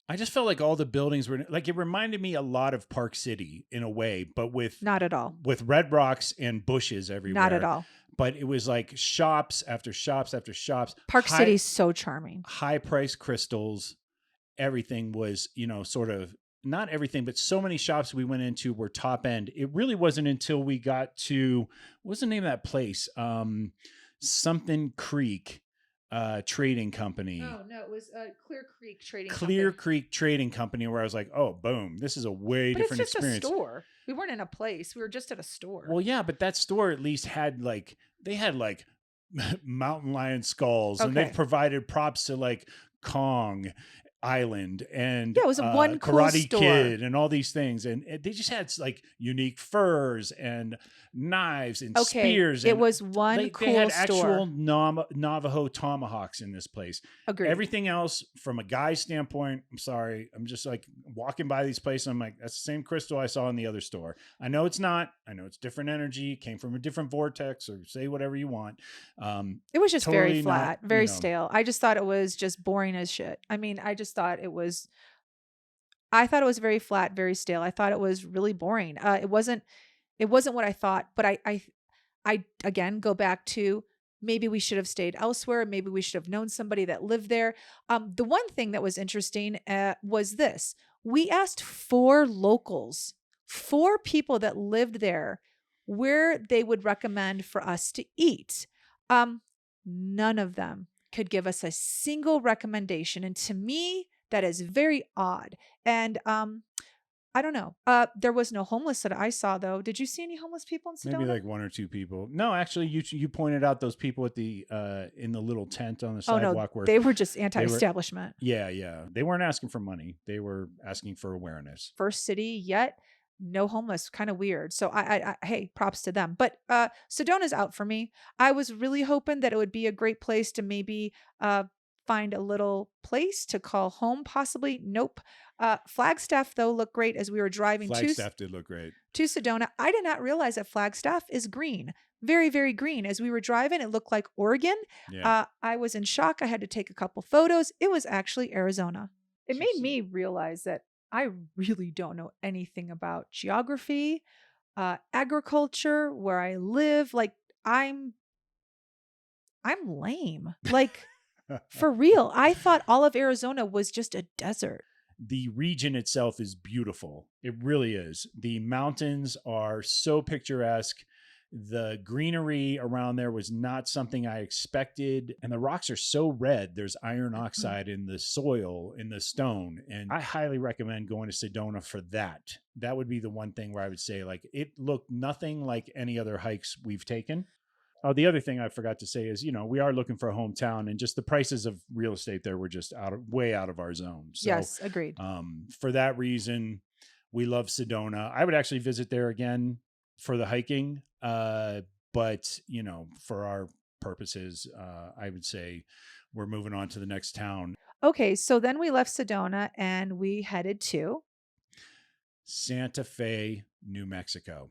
I just felt like all the buildings were like, it reminded me a lot of Park City in a way, but with Not at all. with red rocks and bushes everywhere. Not at all. But it was like shops after shops after shops. Park City's so charming. High priced crystals. Everything was, sort of, not everything, but so many shops we went into were top end. It really wasn't until we got to, what's the name of that place? Something Creek Trading Company. Oh no, it was Clear Creek Trading Clear Creek Trading Company, where I was like, oh, boom, this is a way but different it's just experience. a store. We weren't in a place. We were just at a store. Well, yeah, but that store at least had they had mountain lion skulls, and Okay. they've provided props to like Kong Island and Yeah, it was one cool Karate store. Kid and all these things, and they just had like unique furs and knives and spears. It and was one they cool had store. actual Navajo tomahawks in this place. Agreed. Everything else, from a guy's standpoint, I'm sorry, I'm just like walking by these places. I'm like, that's the same crystal I saw in the other store. I know it's not. I know it's different energy. It came from a different vortex, or say whatever you want. It was just totally very flat, not, very stale. I just thought it was just boring as shit. I mean, I thought it was very flat, very stale. I thought it was really boring. It wasn't what I thought, but I again go back to maybe we should have stayed elsewhere. Maybe we should have known somebody that lived there. The one thing that was interesting was this. We asked 4 locals, 4 people that lived there, where they would recommend for us to eat. None of them could give us a single recommendation. And to me, that is very odd. And I don't know. There was no homeless that I saw, though. Did you see any homeless people in Sedona? Maybe like 1 or 2 people. No, actually, you pointed out those people at the in the little tent on the sidewalk. No, where they were just anti-establishment. Yeah. They weren't asking for money. They were asking for awareness. First city yet, no homeless. Kind of weird. So I hey, props to them. But Sedona's out for me. I was really hoping that it would be a great place to maybe find a little place to call home, possibly. Nope. Flagstaff, though, looked great as we were driving Flagstaff did look great. to Sedona. I did not realize that Flagstaff is green. Very, very green. As we were driving, it looked like Oregon. Yeah. I was in shock. I had to take a couple photos. It was actually Arizona. It made me realize that I really don't know anything about geography, agriculture, where I live. Like I'm lame. Like for real. I thought all of Arizona was just a desert. The region itself is beautiful. It really is. The mountains are so picturesque. The greenery around there was not something I expected. And the rocks are so red. There's iron oxide in the soil, in the stone. And I highly recommend going to Sedona for that. That would be the one thing where I would say, like, it looked nothing like any other hikes we've taken. Oh, the other thing I forgot to say is, we are looking for a hometown, and just the prices of real estate there were just way out of our zone. So, Yes, agreed. For that reason, we love Sedona. I would actually visit there again for the hiking. But for our purposes, I would say we're moving on to the next town. Okay, so then we left Sedona and we headed to Santa Fe, New Mexico.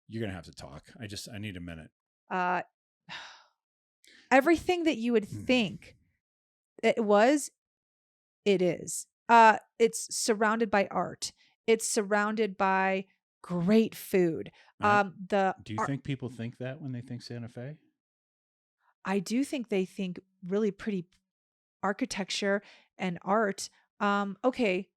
You're going to have to talk. I need a minute. Everything that you would think it is. It's surrounded by art. It's surrounded by great food. Do you think people think that when they think Santa Fe? I do think they think really pretty architecture and art. Okay.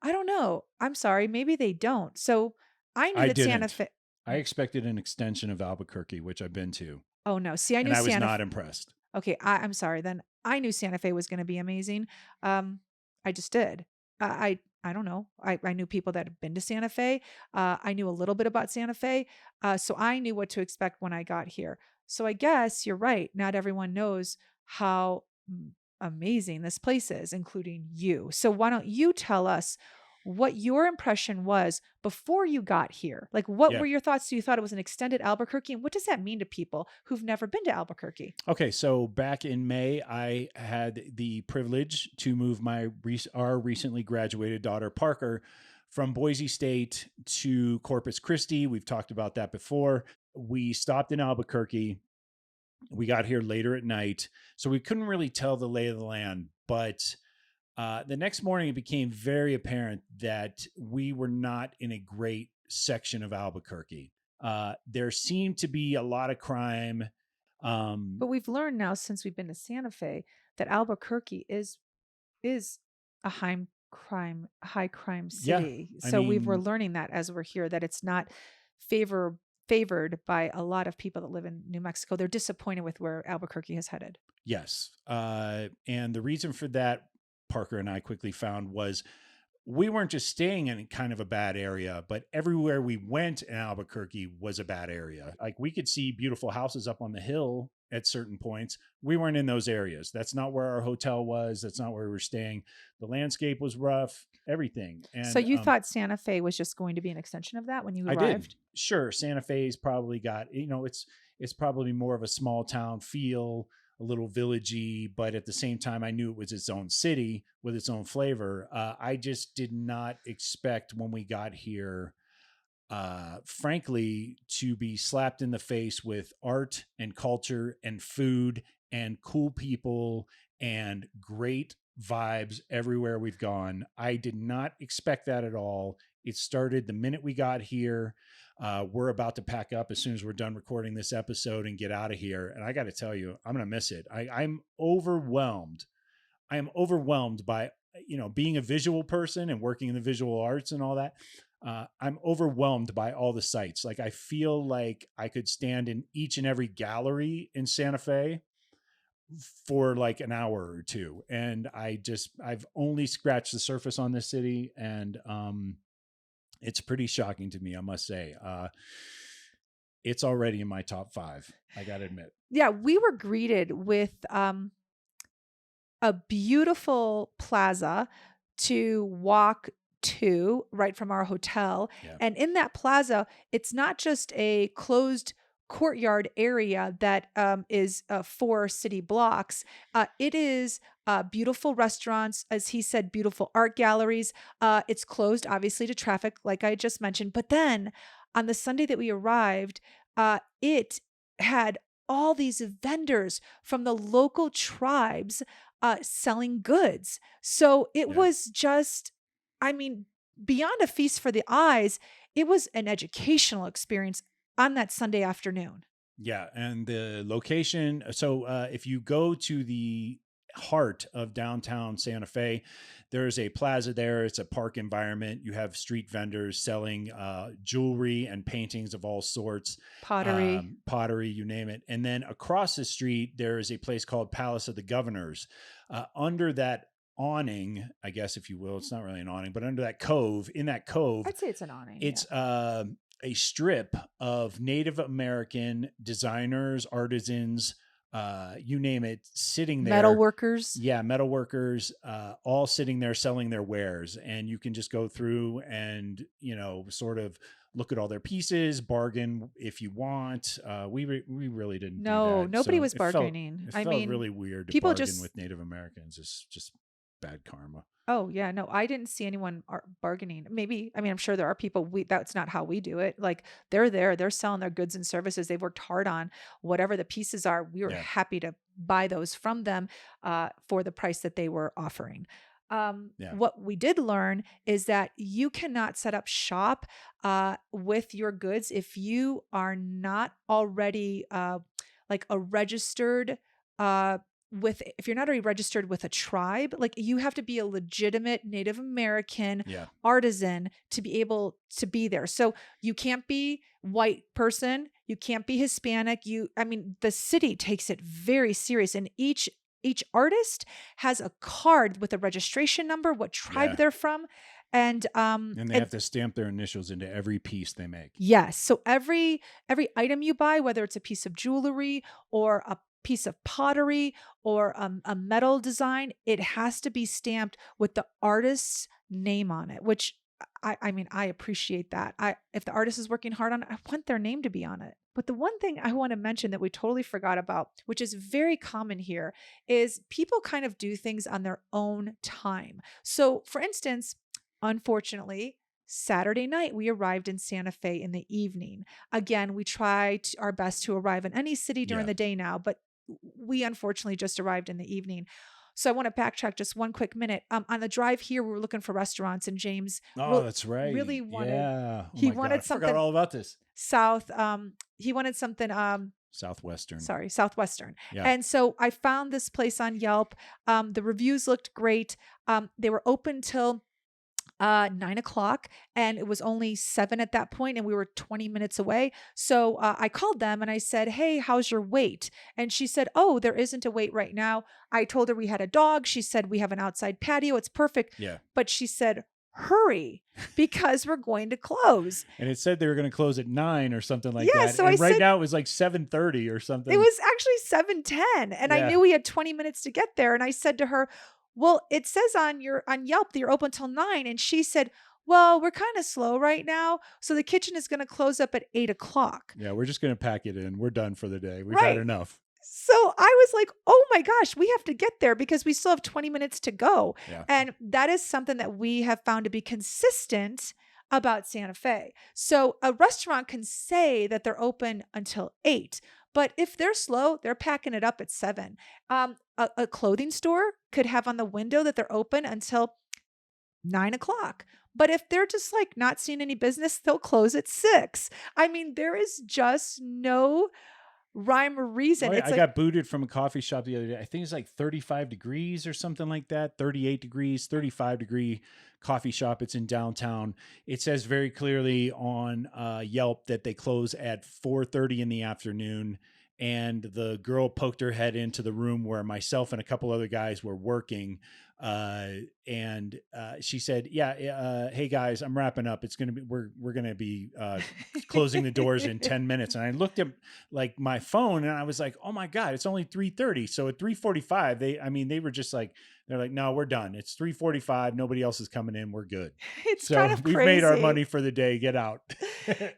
I don't know. I'm sorry. Maybe they don't. So I knew that Santa Fe. I expected an extension of Albuquerque, which I've been to. Oh no. See, I knew I was Santa not impressed. Okay. I'm sorry. Then I knew Santa Fe was going to be amazing. I just did. I don't know. I knew people that had been to Santa Fe. I knew a little bit about Santa Fe. So I knew what to expect when I got here. So I guess you're right. Not everyone knows how amazing this place is, including you. So why don't you tell us what your impression was before you got here? Like, what Yeah. were your thoughts? So you thought it was an extended Albuquerque? And what does that mean to people who've never been to Albuquerque? Okay, so back in May, I had the privilege to move our recently graduated daughter Parker from Boise State to Corpus Christi. We've talked about that before. We stopped in Albuquerque. We got here later at night, so we couldn't really tell the lay of the land. But the next morning, it became very apparent that we were not in a great section of Albuquerque. There seemed to be a lot of crime. But we've learned now since we've been to Santa Fe that Albuquerque is a high crime Yeah, city. I So we're mean, learning that as we're here, that it's not favored by a lot of people that live in New Mexico. They're disappointed with where Albuquerque has headed. yes. And the reason for that, Parker and I quickly found, was we weren't just staying in kind of a bad area, but everywhere we went in Albuquerque was a bad area. Like, we could see beautiful houses up on the hill at certain points. We weren't in those areas. That's not where our hotel was. That's not where we were staying. The landscape was rough, everything. And So you thought Santa Fe was just going to be an extension of that when you I arrived? did. Sure. Santa Fe's probably got, it's probably more of a small town feel, a little villagey, but at the same time, I knew it was its own city with its own flavor. I just did not expect when we got here, frankly, to be slapped in the face with art and culture and food and cool people and great vibes everywhere we've gone. I did not expect that at all. It started the minute we got here. We're about to pack up as soon as we're done recording this episode and get out of here. And I got to tell you, I'm going to miss it. I'm overwhelmed. I am overwhelmed by, being a visual person and working in the visual arts and all that. I'm overwhelmed by all the sights. Like, I feel like I could stand in each and every gallery in Santa Fe for like an hour or two. And I've only scratched the surface on this city. And, it's pretty shocking to me, I must say. It's already in my top 5, I got to admit. Yeah, we were greeted with a beautiful plaza to walk to right from our hotel. Yeah. And in that plaza, it's not just a closed courtyard area that is 4 city blocks. It is beautiful restaurants, as he said, beautiful art galleries. It's closed, obviously, to traffic, like I just mentioned. But then on the Sunday that we arrived, it had all these vendors from the local tribes selling goods. So it was just, beyond a feast for the eyes, it was an educational experience on that Sunday afternoon. Yeah. And the location. So if you go to the heart of downtown Santa Fe, there's a plaza there. It's a park environment. You have street vendors selling jewelry and paintings of all sorts. Pottery, you name it. And then across the street, there is a place called Palace of the Governors. Under that awning, I guess, if you will, it's not really an awning, but under that cove, I'd say it's an awning. It's a strip of Native American designers, artisans, you name it, sitting there. Metal workers. Yeah, metal workers, all sitting there selling their wares. And you can just go through and, sort of look at all their pieces, bargain if you want. We really didn't do that. Nobody was bargaining. It felt really weird to people bargain just with Native Americans. It's just bad karma. Oh yeah, no, I didn't see anyone bargaining. Maybe, I'm sure there are people. That's not how we do it. Like, they're selling their goods and services. They've worked hard on whatever the pieces are. We were happy to buy those from them for the price that they were offering. What we did learn is that you cannot set up shop with your goods if you are not already like a registered if you're not already registered with a tribe. Like, you have to be a legitimate Native American artisan to be able to be there. So you can't be white person, you can't be Hispanic. The city takes it very serious, and each each artist has a card with a registration number, what tribe they're from. And they have to stamp their initials into every piece they make. Yes. So every item you buy, whether it's a piece of jewelry or a piece of pottery or a metal design, it has to be stamped with the artist's name on it, which I mean, I appreciate that. If the artist is working hard on it, I want their name to be on it. But the one thing I want to mention that we totally forgot about, which is very common here, is people kind of do things on their own time. So for instance, unfortunately, Saturday night, we arrived in Santa Fe in the evening. Again, we try our best to arrive in any city during the day now, but we unfortunately just arrived in the evening. So I want to backtrack just one quick minute. On the drive here, we were looking for restaurants, and James that's right. really wanted he wanted something. I forgot all about this. He wanted something Southwestern. Sorry, Southwestern. Yeah. And so I found this place on Yelp. The reviews looked great. They were open till 9:00, and it was only 7 at that point, and we were 20 minutes away. So I called them and I said, "Hey, how's your wait?" And she said, "Oh, there isn't a wait right now." I told her we had a dog. She said, "We have an outside patio. It's perfect." Yeah. But she said, "Hurry, because we're going to close." And it said they were going to close at 9 or something like that. So and right now it was like 7:30 or something. It was actually 7:10, and I knew we had 20 minutes to get there. And I said to her, "Well, it says on Yelp that you're open till 9." And she said, "Well, we're kind of slow right now, so the kitchen is going to close up at 8:00. Yeah, we're just going to pack it in. We're done for the day. We've had enough. So I was like, "Oh my gosh, we have to get there because we still have 20 minutes to go." Yeah. And that is something that we have found to be consistent about Santa Fe. So a restaurant can say that they're open until 8, but if they're slow, they're packing it up at 7. A clothing store could have on the window that they're open until 9:00. But if they're just like not seeing any business, they'll close at 6. I mean, there is just no rhyme or reason. Right. It's I got booted from a coffee shop the other day. I think it's like 35 degrees or something like that. 38 degrees, 35-degree coffee shop. It's in downtown. It says very clearly on Yelp that they close at 4:30 in the afternoon. And the girl poked her head into the room where myself and a couple other guys were working. And she said, hey guys, I'm wrapping up. It's going to be, we're going to be closing the doors in 10 minutes. And I looked at like my phone and I was like, oh my God, it's only 3:30. So at 3:45, they were just like, they're like, no, we're done. It's 3:45. Nobody else is coming in. We're good. It's so kind of we've crazy. made our money for the day. Get out.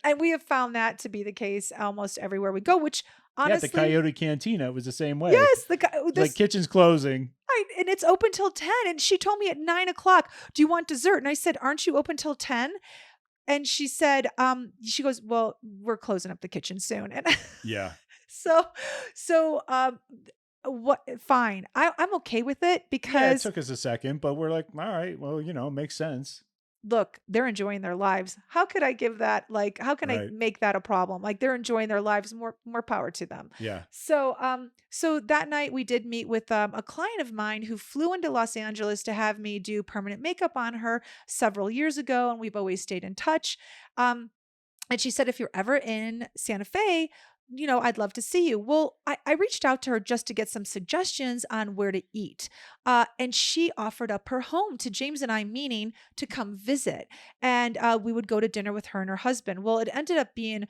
And we have found that to be the case almost everywhere we go, which honestly, the Coyote Cantina, it was the same way. Yes. Like kitchen's closing. Right. And it's open till 10. And she told me at 9:00, "Do you want dessert?" And I said, "Aren't you open till 10? And she said, she goes, "Well, we're closing up the kitchen soon." And yeah. So, what? Fine. I'm okay with it because it took us a second, but we're like, all right, well, it makes sense. Look, they're enjoying their lives. How could I give that? Like, how can I make that a problem? Like, they're enjoying their lives. More power to them. Yeah. So, so that night we did meet with a client of mine who flew into Los Angeles to have me do permanent makeup on her several years ago, and we've always stayed in touch. And she said, "If you're ever in Santa Fe, I'd love to see you." Well, I reached out to her just to get some suggestions on where to eat. And she offered up her home to James and I, meaning to come visit. And we would go to dinner with her and her husband. Well, it ended up being,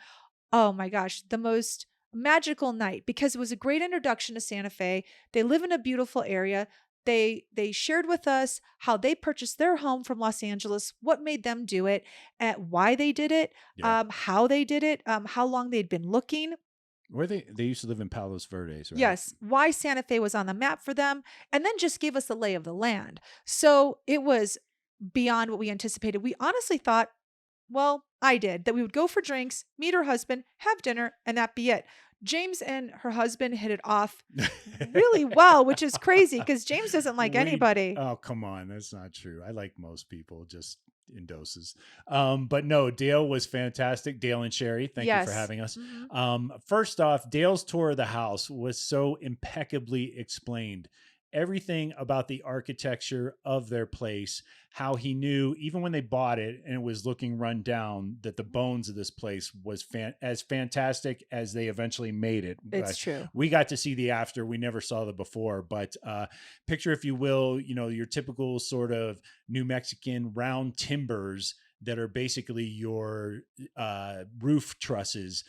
oh my gosh, the most magical night because it was a great introduction to Santa Fe. They live in a beautiful area. They shared with us how they purchased their home from Los Angeles, what made them do it, why they did it, how they did it, how long they'd been looking. Where they used to live in Palos Verdes, right? Yes. Why Santa Fe was on the map for them, and then just gave us the lay of the land. So it was beyond what we anticipated. We honestly thought, well, I did, that we would go for drinks, meet her husband, have dinner, and that be it. James and her husband hit it off really well, which is crazy because James doesn't like anybody. Oh, come on. That's not true. I like most people just in doses. But no, Dale was fantastic. Dale and Sherry, thank you for having us. Mm-hmm. First off, Dale's tour of the house was so impeccably explained. everything about the architecture of their place, how he knew even when they bought it and it was looking run down, that the bones of this place was as fantastic as they eventually made it. It's true. We got to see the after. We never saw the before, but picture, if you will, your typical sort of New Mexican round timbers that are basically your roof trusses,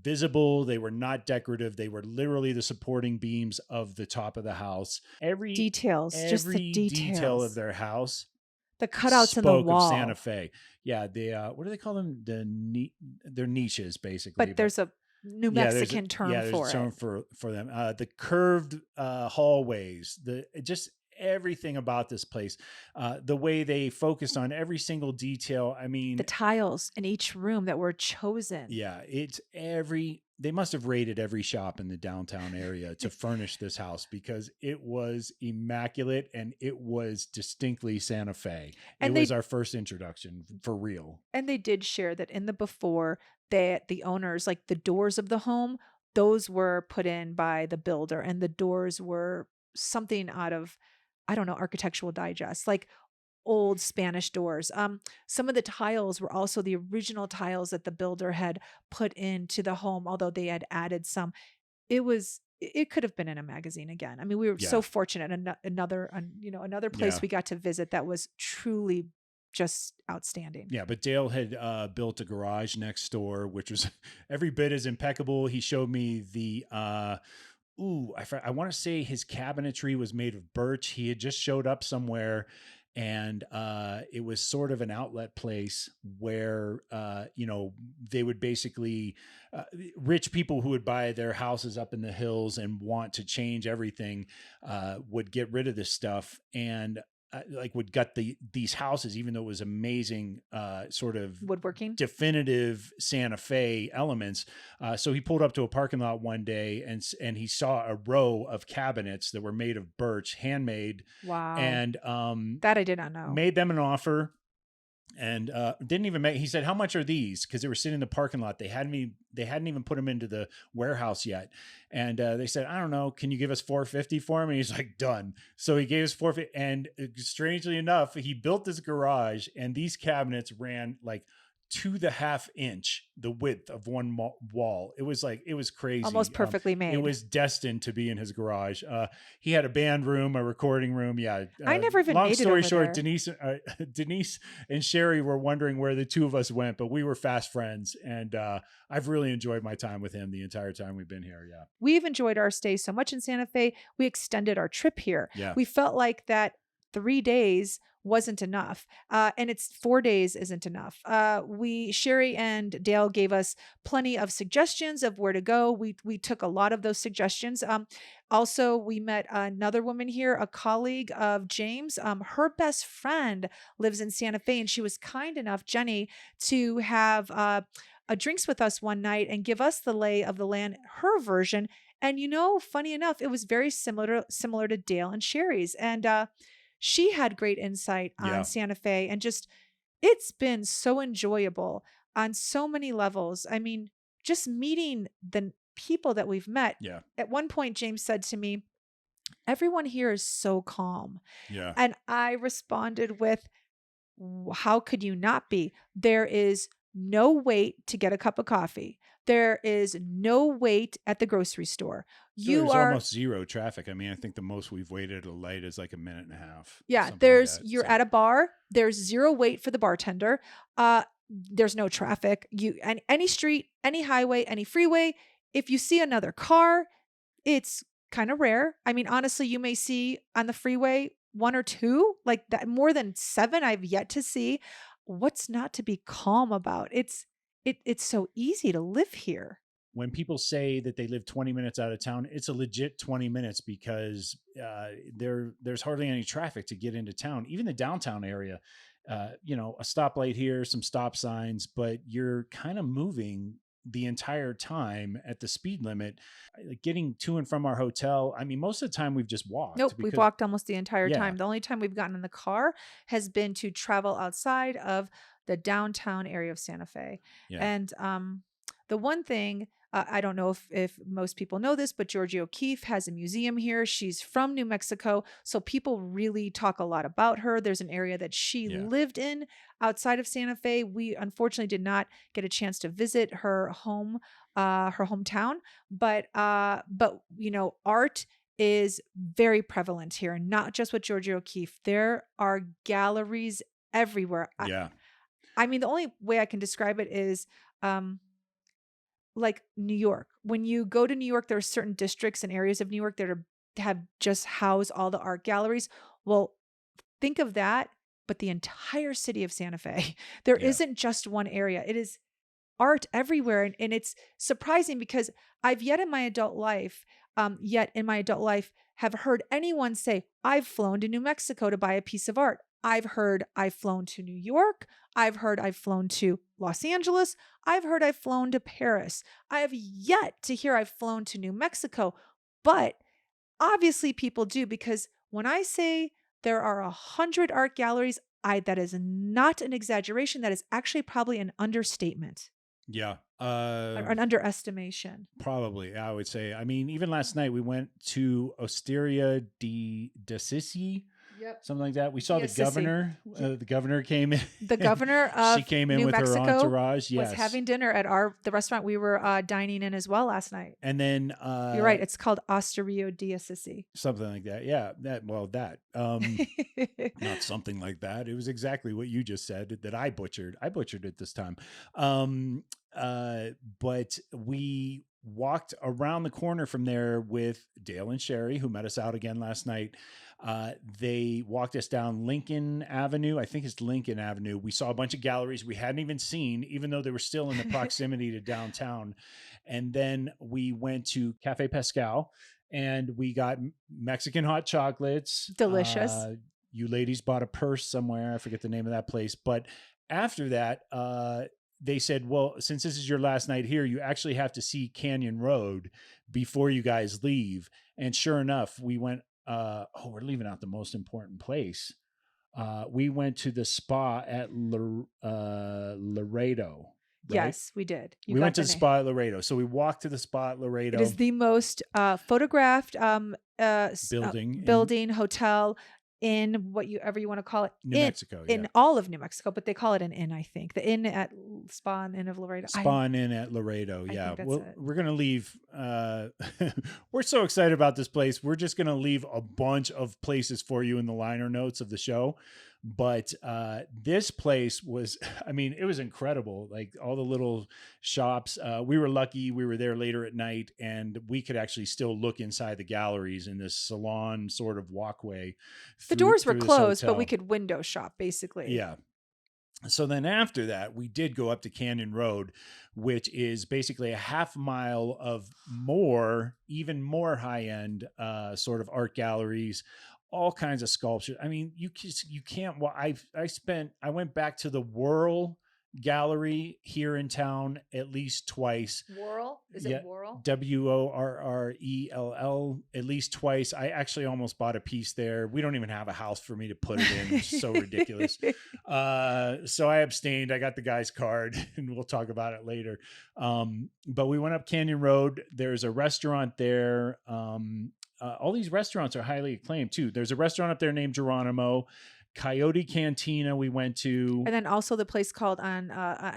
visible. They were not decorative. They were literally the supporting beams of the top of the house. Every detail detail of their house, the cutouts in the wall of Santa Fe. Yeah, what do they call them? They're niches, basically. But there's a New Mexican term for it. for them. The curved hallways, just everything about this place, the way they focused on every single detail. I mean, the tiles in each room that were chosen. Yeah, they must have raided every shop in the downtown area to furnish this house, because it was immaculate and it was distinctly Santa Fe. And it was our first introduction for real. And they did share that in the before, that the owners, like the doors of the home, those were put in by the builder, and the doors were something out of, I don't know, Architectural Digest, like old Spanish doors. Some of the tiles were also the original tiles that the builder had put into the home, although they had added some. It could have been in a magazine again. I mean, we were so fortunate. Another place we got to visit that was truly just outstanding. Yeah, but Dale had built a garage next door, which was every bit as impeccable. He showed me the I want to say his cabinetry was made of birch. He had just showed up somewhere, and it was sort of an outlet place where they would basically rich people who would buy their houses up in the hills and want to change everything would get rid of this stuff, and would gut these houses, even though it was amazing sort of woodworking, definitive Santa Fe elements. So he pulled up to a parking lot one day and he saw a row of cabinets that were made of birch, handmade. Wow. And that I did not know. Made them an offer. And didn't even he said, how much are these? Because they were sitting in the parking lot. They hadn't even put them into the warehouse yet. And they said, I don't know, can you give us $450 for him? And he's like, done. So he gave us $450. And strangely enough, he built this garage, and these cabinets ran like to the half inch, the width of one wall. It was crazy. Almost perfectly made. It was destined to be in his garage. He had a band room, a recording room. Yeah. I never even long made story it over short, there. Denise and Sherry were wondering where the two of us went, but we were fast friends. And I've really enjoyed my time with him the entire time we've been here. Yeah. We've enjoyed our stay so much in Santa Fe. We extended our trip here. Yeah. We felt like that 3 days wasn't enough. And it's 4 days isn't enough. Sherry and Dale gave us plenty of suggestions of where to go. We took a lot of those suggestions. Also, we met another woman here, a colleague of James. Her best friend lives in Santa Fe, and she was kind enough, Jenny, to have a drinks with us one night and give us the lay of the land, her version. And funny enough, it was very similar to Dale and Sherry's. And she had great insight on Santa Fe, and just, it's been so enjoyable on so many levels. I mean, just meeting the people that we've met. Yeah. At one point, James said to me, everyone here is so calm. Yeah. And I responded with, how could you not be? There is no wait to get a cup of coffee. There is no wait at the grocery store. There's almost zero traffic. I mean, I think the most we've waited at a light is like a minute and a half. Yeah, you're so. At a bar. There's zero wait for the bartender. There's no traffic. Any street, any highway, any freeway. If you see another car, it's kind of rare. I mean, honestly, you may see on the freeway 1 or 2, like that. More than 7, I've yet to see. What's not to be calm about? It's so easy to live here. When people say that they live 20 minutes out of town, it's a legit 20 minutes because there's hardly any traffic to get into town. Even the downtown area, a stoplight here, some stop signs, but you're kind of moving the entire time at the speed limit, getting to and from our hotel. I mean, most of the time we've just walked. Nope, we've walked almost the entire time. The only time we've gotten in the car has been to travel outside of the downtown area of Santa Fe. Yeah. And the one thing I don't know if most people know this, but Georgia O'Keeffe has a museum here. She's from New Mexico, so people really talk a lot about her. There's an area that she lived in outside of Santa Fe. We unfortunately did not get a chance to visit her hometown, but art is very prevalent here, not just with Georgia O'Keeffe. There are galleries everywhere. Yeah. I mean, the only way I can describe it is like New York. When you go to New York, there are certain districts and areas of New York that have just housed all the art galleries. Well, think of that, but the entire city of Santa Fe. There isn't just one area. It is art everywhere. And it's surprising because I've yet in my adult life have heard anyone say, I've flown to New Mexico to buy a piece of art. I've heard I've flown to New York. I've heard I've flown to Los Angeles. I've heard I've flown to Paris. I have yet to hear I've flown to New Mexico, but obviously people do, because when I say there are 100 art galleries, that is not an exaggeration. That is actually probably an understatement. Yeah. Or an underestimation. Probably, I would say. I mean, even last night we went to Osteria di Sissi. Yep. Something like that. We saw the governor. The governor came in. The governor of she came in New with Mexico her entourage. Yes. was having dinner at the restaurant we were dining in as well last night. And then you're right. It's called Osteria di Sissi. Something like that. Yeah. That. Not something like that. It was exactly what you just said that I butchered. I butchered it this time. But we walked around the corner from there with Dale and Sherry, who met us out again last night. They walked us down Lincoln Avenue. I think it's Lincoln Avenue. We saw a bunch of galleries we hadn't even seen, even though they were still in the proximity to downtown. And then we went to Cafe Pascal and we got Mexican hot chocolates. Delicious. You ladies bought a purse somewhere. I forget the name of that place. But after that, they said, well, since this is your last night here, you actually have to see Canyon Road before you guys leave. And sure enough, we went, we're leaving out the most important place. We went to the spa at Laredo. Right? Yes, we did. We went to the spa at Laredo. So we walked to the spa at Laredo. It is the most photographed building, hotel in whatever you want to call it. New Mexico. In all of New Mexico, but they call it an inn, I think. The inn at Spa and Inn of Laredo. Spa and Inn at Laredo. Yeah. Well, we're going to leave. We're so excited about this place. We're just going to leave a bunch of places for you in the liner notes of the show. But this place was, I mean, it was incredible. Like all the little shops. We were lucky. We were there later at night and we could actually still look inside the galleries in this salon sort of walkway. The doors were closed, but we could window shop basically. Yeah. So then after that, we did go up to Canyon Road, which is basically a half mile of even more high end sort of art galleries. All kinds of sculpture. I mean, you can't. Well, I went back to the Whirl Gallery here in town at least twice. Whirl? Is it Whirl? WORRELL at least twice. I actually almost bought a piece there. We don't even have a house for me to put it in. It's so ridiculous. So I abstained. I got the guy's card and we'll talk about it later. But we went up Canyon Road. There's a restaurant there. All these restaurants are highly acclaimed too. There's a restaurant up there named Geronimo. Coyote Cantina we went to. And then also the place called on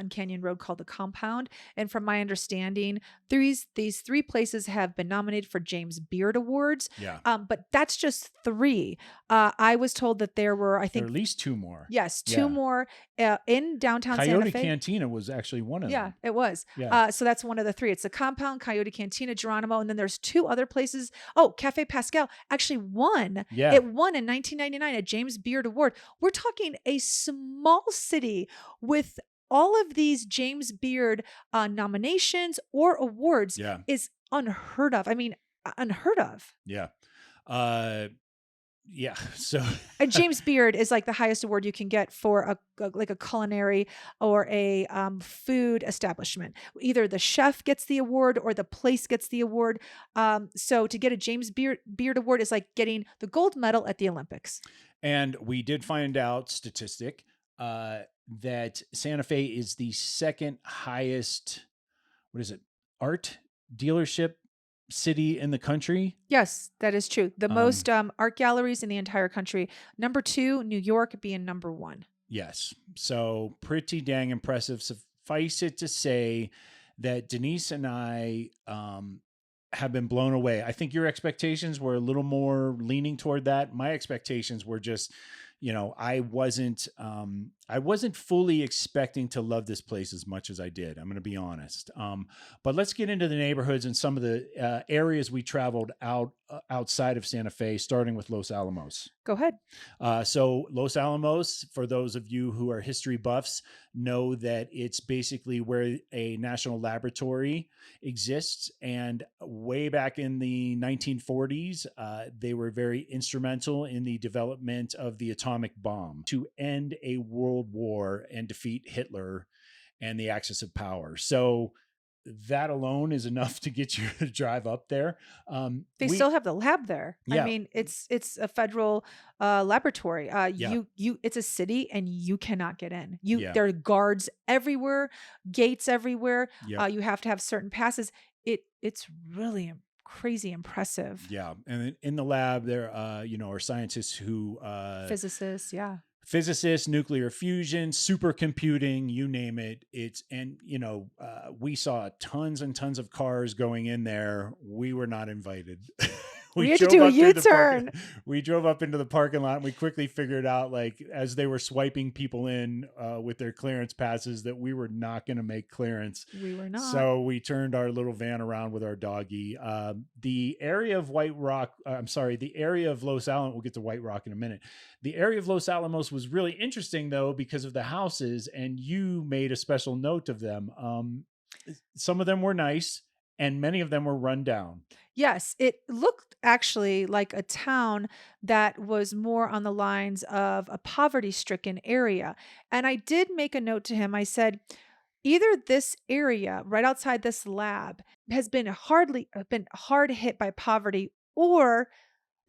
Canyon Road called the Compound. And from my understanding, these three places have been nominated for James Beard Awards. Yeah. But that's just 3. I was told that there were, I think, there are at least 2 more. Yes, 2 more in downtown Coyote Santa Fe. Cantina was actually one of them. Yeah, it was. Yeah. So that's one of the 3. It's the Compound, Coyote Cantina, Geronimo, and then there's 2 other places. Oh, Cafe Pascal actually won. Yeah. It won in 1999 a James Beard Award. We're talking a small city with all of these James Beard nominations or awards is unheard of. I mean, unheard of. Yeah. Yeah. So and James Beard is like the highest award you can get for a culinary or a food establishment. Either the chef gets the award or the place gets the award. So to get a James Beard Award is like getting the gold medal at the Olympics. And we did find out statistic that Santa Fe is the second highest, art dealership city in the country. Yes, that is true. The most art galleries in the entire country. Number 2, New York being number 1. Yes. So pretty dang impressive. Suffice it to say that Denise and I have been blown away. I think your expectations were a little more leaning toward that. My expectations were just, I wasn't fully expecting to love this place as much as I did. I'm going to be honest. But let's get into the neighborhoods and some of the areas we traveled outside of Santa Fe, starting with Los Alamos. Go ahead. So Los Alamos, for those of you who are history buffs, know that it's basically where a national laboratory exists. And way back in the 1940s, they were very instrumental in the development of the atomic bomb to end a world war and defeat Hitler and the Axis of Power. So that alone is enough to get you to drive up there. They still have the lab there. Yeah. I mean, it's a federal laboratory. It's a city, and you cannot get in. There are guards everywhere, gates everywhere. Yep. You have to have certain passes. It's really crazy impressive. Yeah, and in the lab there, are scientists who physicists, physicists, nuclear fusion, supercomputing, you name it. We saw tons and tons of cars going in there. We were not invited. We had to do a U-turn. We drove up into the parking lot, and we quickly figured out, as they were swiping people in with their clearance passes, that we were not going to make clearance. We were not. So we turned our little van around with our doggy. The area of the area of Los Alamos, we'll get to White Rock in a minute. The area of Los Alamos was really interesting, though, because of the houses, and you made a special note of them. Some of them were nice, and many of them were run down. Yes, it looked actually like a town that was more on the lines of a poverty-stricken area. And I did make a note to him. I said, either this area right outside this lab has been hard hit by poverty, or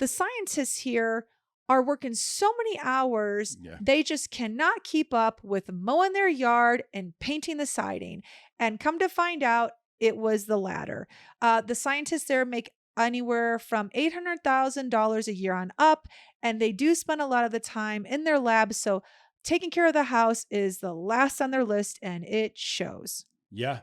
the scientists here are working so many hours, they just cannot keep up with mowing their yard and painting the siding. And come to find out, it was the latter. The scientists there make anywhere from $800,000 a year on up, and they do spend a lot of the time in their labs. So taking care of the house is the last on their list, and it shows. Yeah.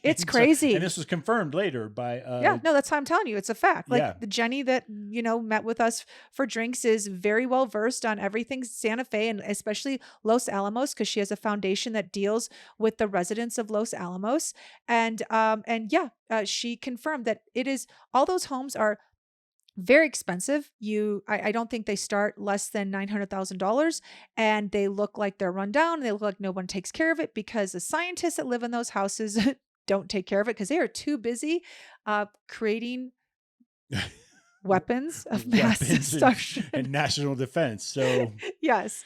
It's crazy. And this was confirmed later by... that's how I'm telling you. It's a fact. The Jenny that, met with us for drinks is very well versed on everything Santa Fe, and especially Los Alamos, because she has a foundation that deals with the residents of Los Alamos. And she confirmed that it is, all those homes are very expensive. I don't think they start less than $900,000, and they look like they're run down, and they look like no one takes care of it, because the scientists that live in those houses don't take care of it because they are too busy creating weapons of mass destruction and national defense. So yes,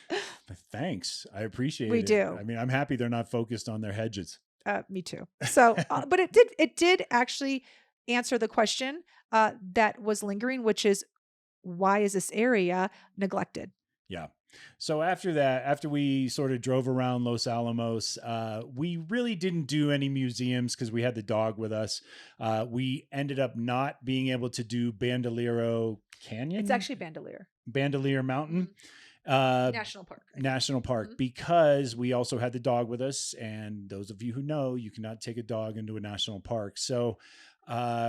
thanks. I appreciate it. We do. I mean, I'm happy they're not focused on their hedges. Me too. So, but it did actually answer the question that was lingering, which is, why is this area neglected? Yeah. So after we sort of drove around Los Alamos, we really didn't do any museums because we had the dog with us. We ended up not being able to do Bandolero Canyon. It's actually Bandolier Mountain. National Park. Because we also had the dog with us. And those of you who know, you cannot take a dog into a national park. So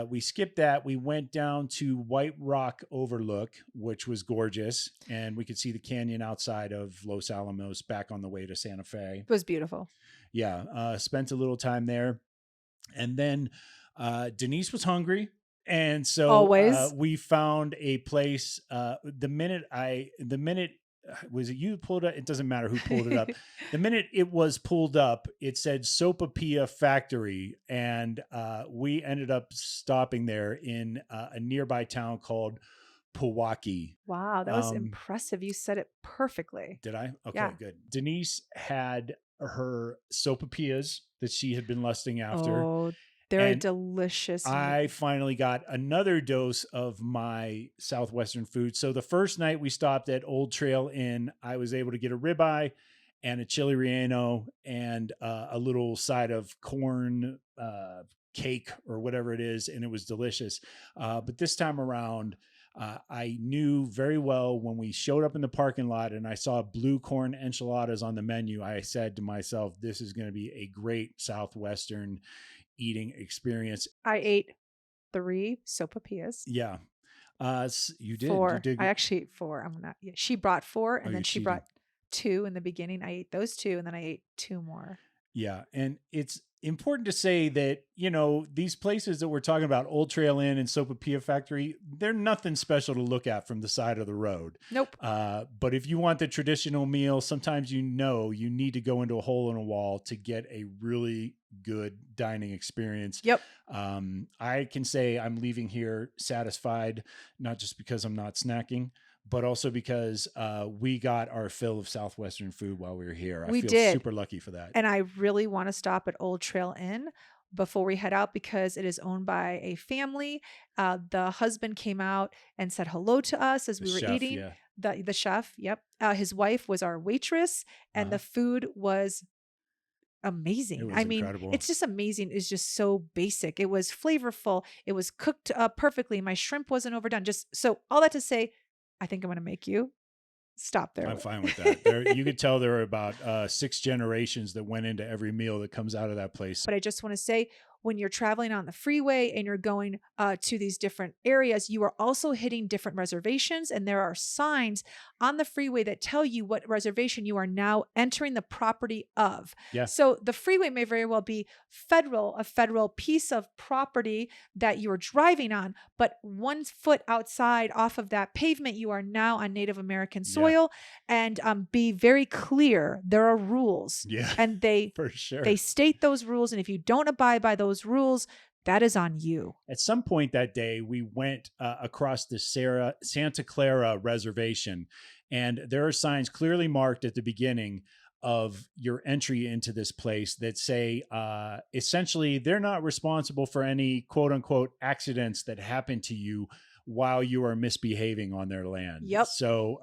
we skipped that. We went down to White Rock Overlook, which was gorgeous. And we could see the canyon outside of Los Alamos back on the way to Santa Fe. It was beautiful. Yeah. Spent a little time there. And then Denise was hungry. And so always we found a place. The minute was it you pulled it? It doesn't matter who pulled it up. The minute it was pulled up, it said Sopapilla Factory. And we ended up stopping there in a nearby town called Pewaukee. Wow, that was impressive. You said it perfectly. Did I? Okay, yeah. Good. Denise had her sopapillas that she had been lusting after. Oh, they're delicious. I finally got another dose of my Southwestern food. So the first night we stopped at Old Trail Inn, I was able to get a ribeye and a chili relleno and a little side of corn cake or whatever it is, and it was delicious. But this time around, I knew very well when we showed up in the parking lot and I saw blue corn enchiladas on the menu, I said to myself, this is going to be a great Southwestern eating experience. I ate 3 sopapillas. Yeah. You did. 4. You did. I actually ate 4. I'm not. Yeah, she brought 4, and Oh, then you're she cheating. brought 2 in the beginning. I ate those 2, and then I ate 2 more. Yeah. And it's important to say that, you know, these places that we're talking about, Old Trail Inn and Sopapilla Factory, they're nothing special to look at from the side of the road. Nope. But if you want the traditional meal, sometimes you need to go into a hole in a wall to get a really good dining experience. Yep. I can say I'm leaving here satisfied, not just because I'm not snacking, but also because we got our fill of Southwestern food while we were here. I feel super lucky for that. And I really want to stop at Old Trail Inn before we head out because it is owned by a family. The husband came out and said hello to us as we were eating. Yeah. The chef, yep. His wife was our waitress, and the food was amazing. It was incredible. It's just amazing. It's just so basic. It was flavorful. It was cooked perfectly. My shrimp wasn't overdone. Just so all that to say, I think I'm going to make you stop there. I'm fine with that. You could tell there are about 6 generations that went into every meal that comes out of that place. But I just want to say, when you're traveling on the freeway and you're going to these different areas, you are also hitting different reservations. And there are signs on the freeway that tell you what reservation you are now entering the property of. Yeah. So the freeway may very well be a federal piece of property that you're driving on, but 1 foot outside off of that pavement, you are now on Native American soil. Yeah. And be very clear, there are rules. Yeah. And for sure. They state those rules. And if you don't abide by those rules, that is on you. At some point that day, we went across the Santa Clara reservation, and there are signs clearly marked at the beginning of your entry into this place that say, essentially, they're not responsible for any quote unquote accidents that happen to you while you are misbehaving on their land. Yep. So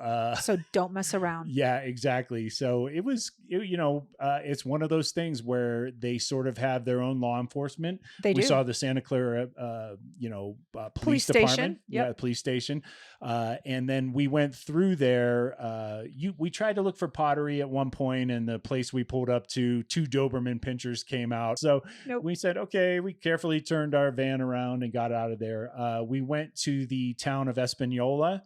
don't mess around. Yeah, exactly. So it's one of those things where they sort of have their own law enforcement. We saw the Santa Clara, police department. Yep. Yeah, police station. And then we went through there. We tried to look for pottery at one point, and the place we pulled up to, 2 Doberman pinchers came out. So we said, okay, we carefully turned our van around and got out of there. We went to the town of Espanola,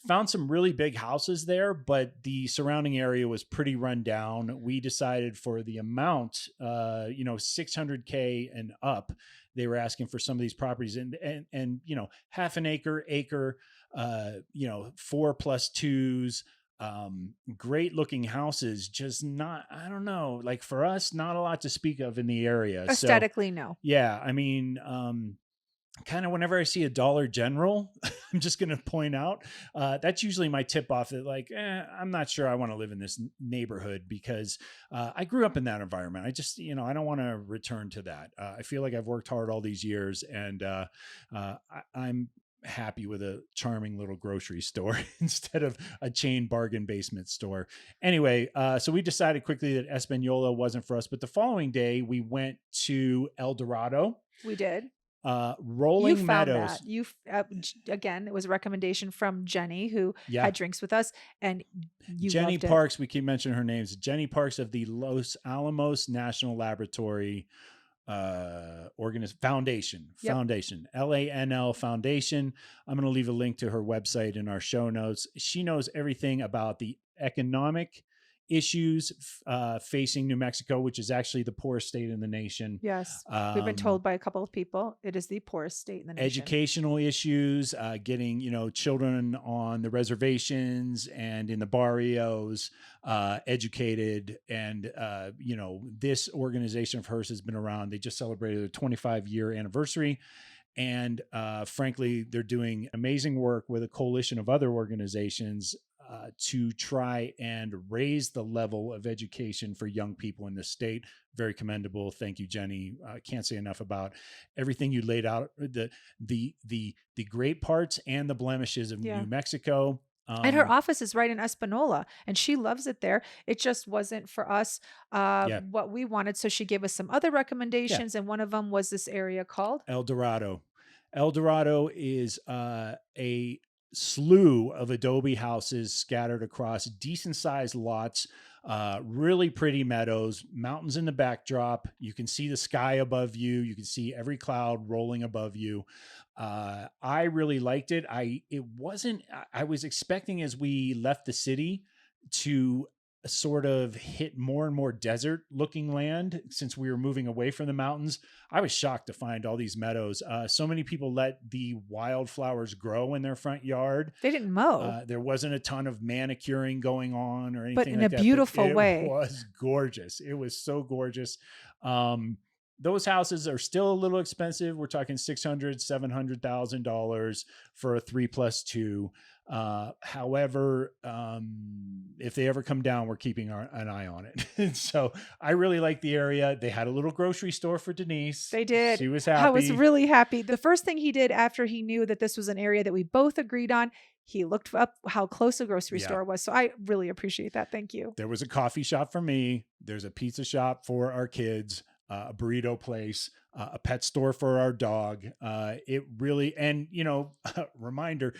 found some really big houses there, but the surrounding area was pretty run down. We decided for the amount, $600K and up, they were asking for some of these properties, and half an acre, 4+2s, great looking houses, just not, I don't know, like for us, not a lot to speak of in the area. Aesthetically, no. Yeah. I mean, kind of whenever I see a Dollar General, I'm just going to point out, that's usually my tip off that I'm not sure I want to live in this neighborhood because I grew up in that environment. I just, I don't want to return to that. I feel like I've worked hard all these years, and I'm happy with a charming little grocery store instead of a chain bargain basement store. Anyway, so we decided quickly that Espanola wasn't for us, but the following day we went to Eldorado. We did. Rolling Meadows. Again, it was a recommendation from Jenny, who had drinks with us, and Jenny Parks. We keep mentioning her names. Jenny Parks of the Los Alamos National Laboratory Foundation. Yep. Foundation. LANL Foundation. I'm going to leave a link to her website in our show notes. She knows everything about the economic issues facing New Mexico, which is actually the poorest state in the nation. Yes. We've been told by a couple of people it is the poorest state in the nation. Educational issues, getting, children on the reservations and in the barrios educated. And, this organization of hers has been around. They just celebrated their 25-year anniversary. And frankly, they're doing amazing work with a coalition of other organizations to try and raise the level of education for young people in the state. Very commendable. Thank you, Jenny. Can't say enough about everything you laid out, the great parts and the blemishes of New Mexico. And her office is right in Espanola, and she loves it there. It just wasn't for us what we wanted. So she gave us some other recommendations, and one of them was this area called Eldorado. Eldorado is a slew of adobe houses scattered across decent sized lots, really pretty meadows, mountains in the backdrop. You can see the sky above you. You can see every cloud rolling above you. I really liked it. I was expecting as we left the city to sort of hit more and more desert looking land since we were moving away from the mountains. I was shocked to find all these meadows. So many people let the wildflowers grow in their front yard. They didn't mow. There wasn't a ton of manicuring going on or anything but in like a that, beautiful way. It was gorgeous. It was so gorgeous. Those houses are still a little expensive. We're talking $600,000-$700,000 for a 3+2. However, if they ever come down, we're keeping an eye on it. So I really like the area. They had a little grocery store for Denise. They did. She was happy. I was really happy. The first thing he did after he knew that this was an area that we both agreed on, he looked up how close a grocery store was. So I really appreciate that. Thank you. There was a coffee shop for me. There's a pizza shop for our kids. A burrito place, a pet store for our dog. It really, and reminder,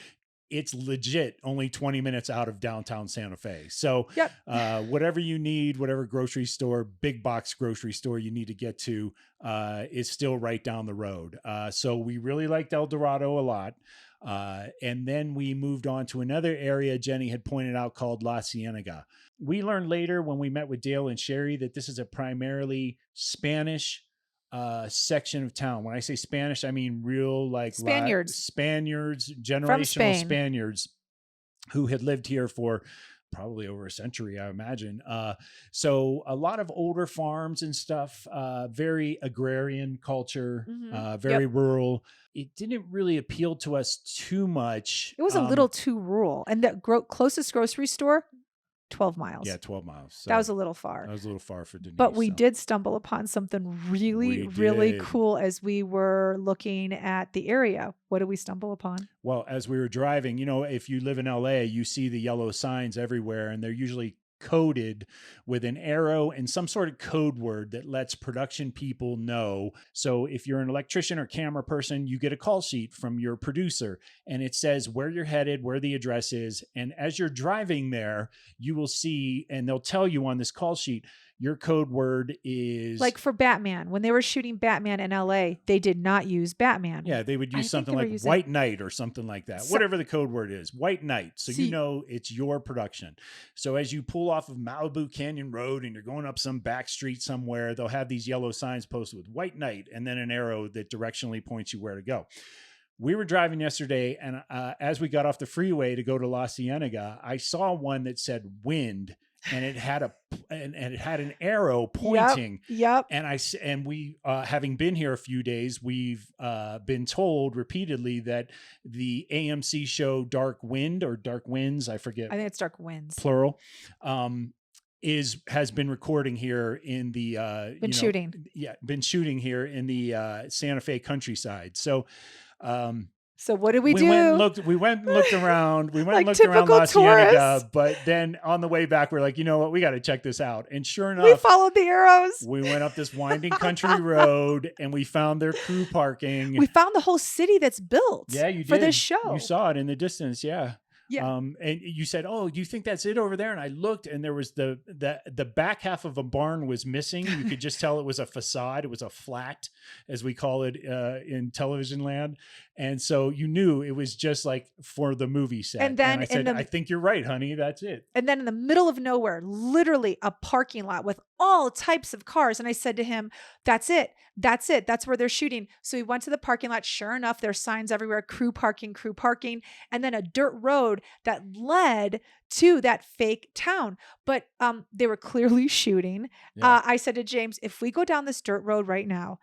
it's legit only 20 minutes out of downtown Santa Fe. So whatever you need, whatever grocery store, big box grocery store you need to get to is still right down the road. So we really liked Eldorado a lot. And then we moved on to another area Jenny had pointed out called La Cienega. We learned later when we met with Dale and Sherry that this is a primarily Spanish section of town. When I say Spanish, I mean real like Spaniards, generational Spaniards who had lived here for probably over a century, I imagine. So a lot of older farms and stuff, very agrarian culture, very rural. It didn't really appeal to us too much. It was a little too rural. And the closest grocery store, 12 miles. Yeah, 12 miles. So that was a little far. That was a little far for Denise. But we did stumble upon something really cool as we were looking at the area. What did we stumble upon? Well, as we were driving, if you live in LA, you see the yellow signs everywhere, and they're usually coded with an arrow and some sort of code word that lets production people know. So if you're an electrician or camera person, you get a call sheet from your producer and it says where you're headed, where the address is. And as you're driving there, you will see, and they'll tell you on this call sheet, your code word is like for Batman. When they were shooting Batman in LA, they did not use Batman. Yeah, they would use something like White Knight or something like that. Whatever the code word is, White Knight. So it's your production. So as you pull off of Malibu Canyon Road and you're going up some back street somewhere, they'll have these yellow signs posted with White Knight and then an arrow that directionally points you where to go. We were driving yesterday, and as we got off the freeway to go to La Cienega, I saw one that said wind. And it had an arrow pointing. Yep. And we having been here a few days, we've been told repeatedly that the AMC show Dark Wind or Dark Winds, I forget. I think it's Dark Winds, plural. Has been recording here in the been shooting here in the Santa Fe countryside. So. So what did we do? We went and looked around. We went like and looked around La Cienega, tourists. but then on the way back, we're like, you know what? We got to check this out. And sure enough, we followed the arrows. We went up this winding country road and we found their crew parking. We found the whole city that's built. Yeah, you did. For this show. You saw it in the distance. Yeah. Yeah. And you said, "Oh, do you think that's it over there?" And I looked, and there was the back half of a barn was missing. You could just tell it was a facade. It was a flat, as we call it in television land. And so you knew it was just like for the movie set. And then I said, I think you're right, honey. That's it. And then in the middle of nowhere, literally a parking lot with all types of cars. And I said to him, that's it. That's it. That's where they're shooting. So we went to the parking lot. Sure enough, there's signs everywhere, crew parking, and then a dirt road that led to that fake town. But they were clearly shooting. Yeah. I said to James, if we go down this dirt road right now,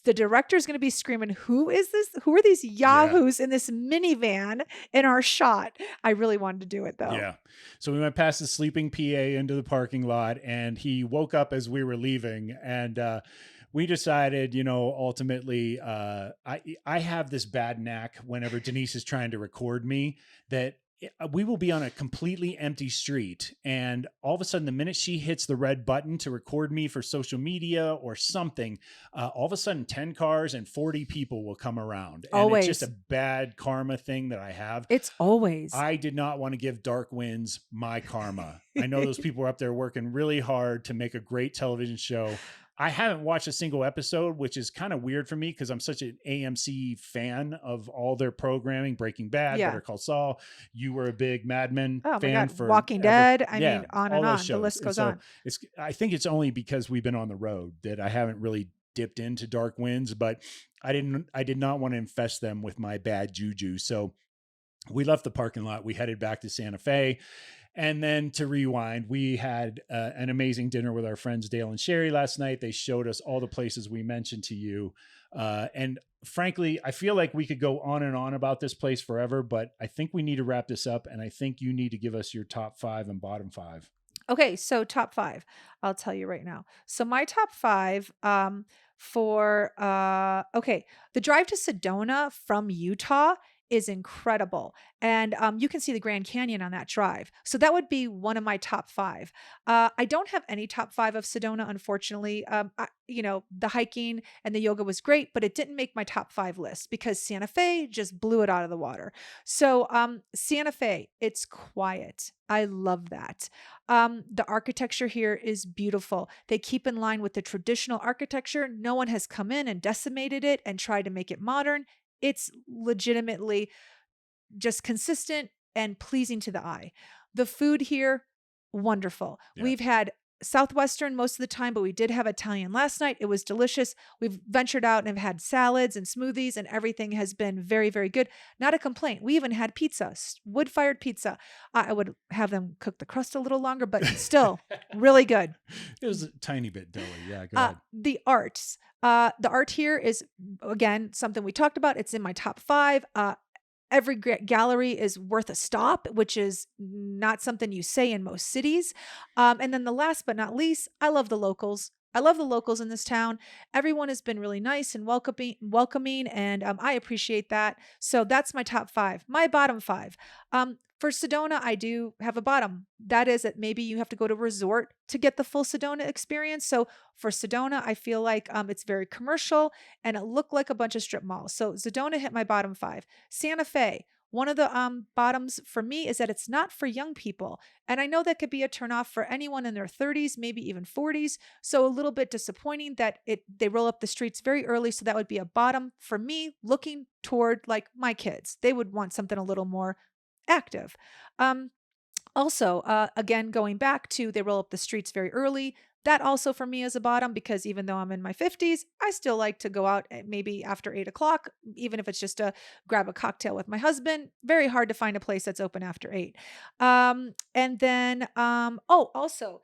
the director is going to be screaming, who is this? Who are these yahoos in this minivan in our shot? I really wanted to do it though. Yeah. So we went past the sleeping PA into the parking lot, and he woke up as we were leaving, and we decided, ultimately, I have this bad knack whenever Denise is trying to record me that we will be on a completely empty street, and all of a sudden, the minute she hits the red button to record me for social media or something, all of a sudden 10 cars and 40 people will come around. And Always. it's just a bad karma thing that I have. It's always. I did not want to give Dark Winds my karma. I know those people are up there working really hard to make a great television show. I haven't watched a single episode, which is kind of weird for me because I'm such an AMC fan of all their programming. Breaking Bad, Yeah. Better Call Saul. You were a big Mad Men fan for Walking Dead. I mean, on and on. The list goes on. I think it's only because we've been on the road that I haven't really dipped into Dark Winds, but I did not want to infest them with my bad juju. So we left the parking lot. We headed back to Santa Fe. And then to rewind, we had an amazing dinner with our friends Dale and Sherry last night. They showed us all the places we mentioned to you. And frankly, I feel like we could go on and on about this place forever, but I think we need to wrap this up. And I think you need to give us your top 5 and bottom 5. Okay, so top 5. I'll tell you right now. So my top 5 the drive to Sedona from Utah is incredible. And you can see the Grand Canyon on that drive. So that would be one of my top 5. I don't have any top 5 of Sedona, unfortunately. The hiking and the yoga was great, but it didn't make my top 5 list because Santa Fe just blew it out of the water. So Santa Fe, it's quiet. I love that. The architecture here is beautiful. They keep in line with the traditional architecture. No one has come in and decimated it and tried to make it modern. It's legitimately just consistent and pleasing to the eye. The food here, wonderful. Yeah. We've had Southwestern most of the time, but we did have Italian last night. It was delicious. We've ventured out and have had salads and smoothies, and everything has been very, very good. Not a complaint. We even had pizza, wood-fired pizza. I would have them cook the crust a little longer, but still really good. It was a tiny bit doughy. Yeah, go ahead. The arts. The art here is, again, something we talked about. It's in my top 5. Every gallery is worth a stop, which is not something you say in most cities. And then the last but not least, I love the locals. I love the locals in this town. Everyone has been really nice and welcoming, and I appreciate that. So that's my top 5. My bottom 5. For Sedona, I do have a bottom. That is that maybe you have to go to a resort to get the full Sedona experience. So for Sedona, I feel like it's very commercial and it looked like a bunch of strip malls. So Sedona hit my bottom 5. Santa Fe, one of the bottoms for me is that it's not for young people. And I know that could be a turnoff for anyone in their 30s, maybe even 40s. So a little bit disappointing that they roll up the streets very early. So that would be a bottom for me, looking toward like my kids. They would want something a little more active. Also, again, going back to they roll up the streets very early. That also for me is a bottom because even though I'm in my 50s, I still like to go out maybe after 8 o'clock, even if it's just to grab a cocktail with my husband. Very hard to find a place that's open after 8. And then, also,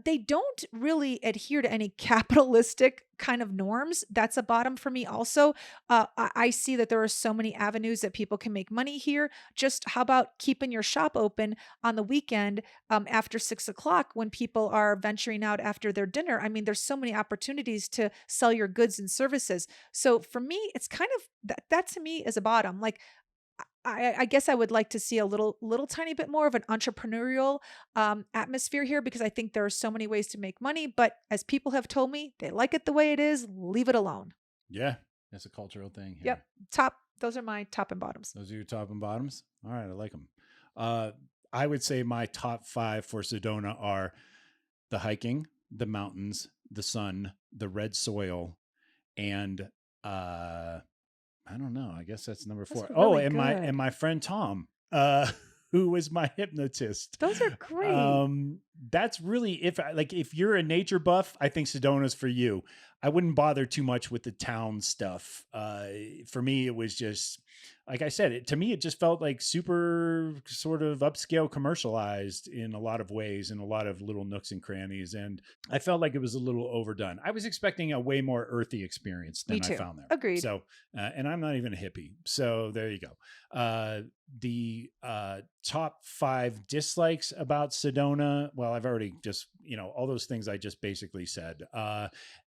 they don't really adhere to any capitalistic kind of norms. That's a bottom for me also. I see that there are so many avenues that people can make money here. Just how about keeping your shop open on the weekend after 6 o'clock when people are venturing out after their dinner? I mean, there's so many opportunities to sell your goods and services. So for me, it's kind of that to me is a bottom. Like, I guess I would like to see a little tiny bit more of an entrepreneurial atmosphere here because I think there are so many ways to make money. But as people have told me, they like it the way it is. Leave it alone. Yeah, that's a cultural thing here. Yep. Those are my top and bottoms. Those are your top and bottoms? All right, I like them. I would say my top 5 for Sedona are the hiking, the mountains, the sun, the red soil, and I don't know. I guess that's number 4. That's really good. and my friend Tom, who was my hypnotist. Those are great. That's really if you're a nature buff, I think Sedona's for you. I wouldn't bother too much with the town stuff. For me, it was just like I said. To me, it just felt like super sort of upscale, commercialized in a lot of ways, in a lot of little nooks and crannies, and I felt like it was a little overdone. I was expecting a way more earthy experience than I found there. Agreed. So, and I'm not even a hippie, so there you go. The top 5 dislikes about Sedona. Well, I've already just all those things I just basically said.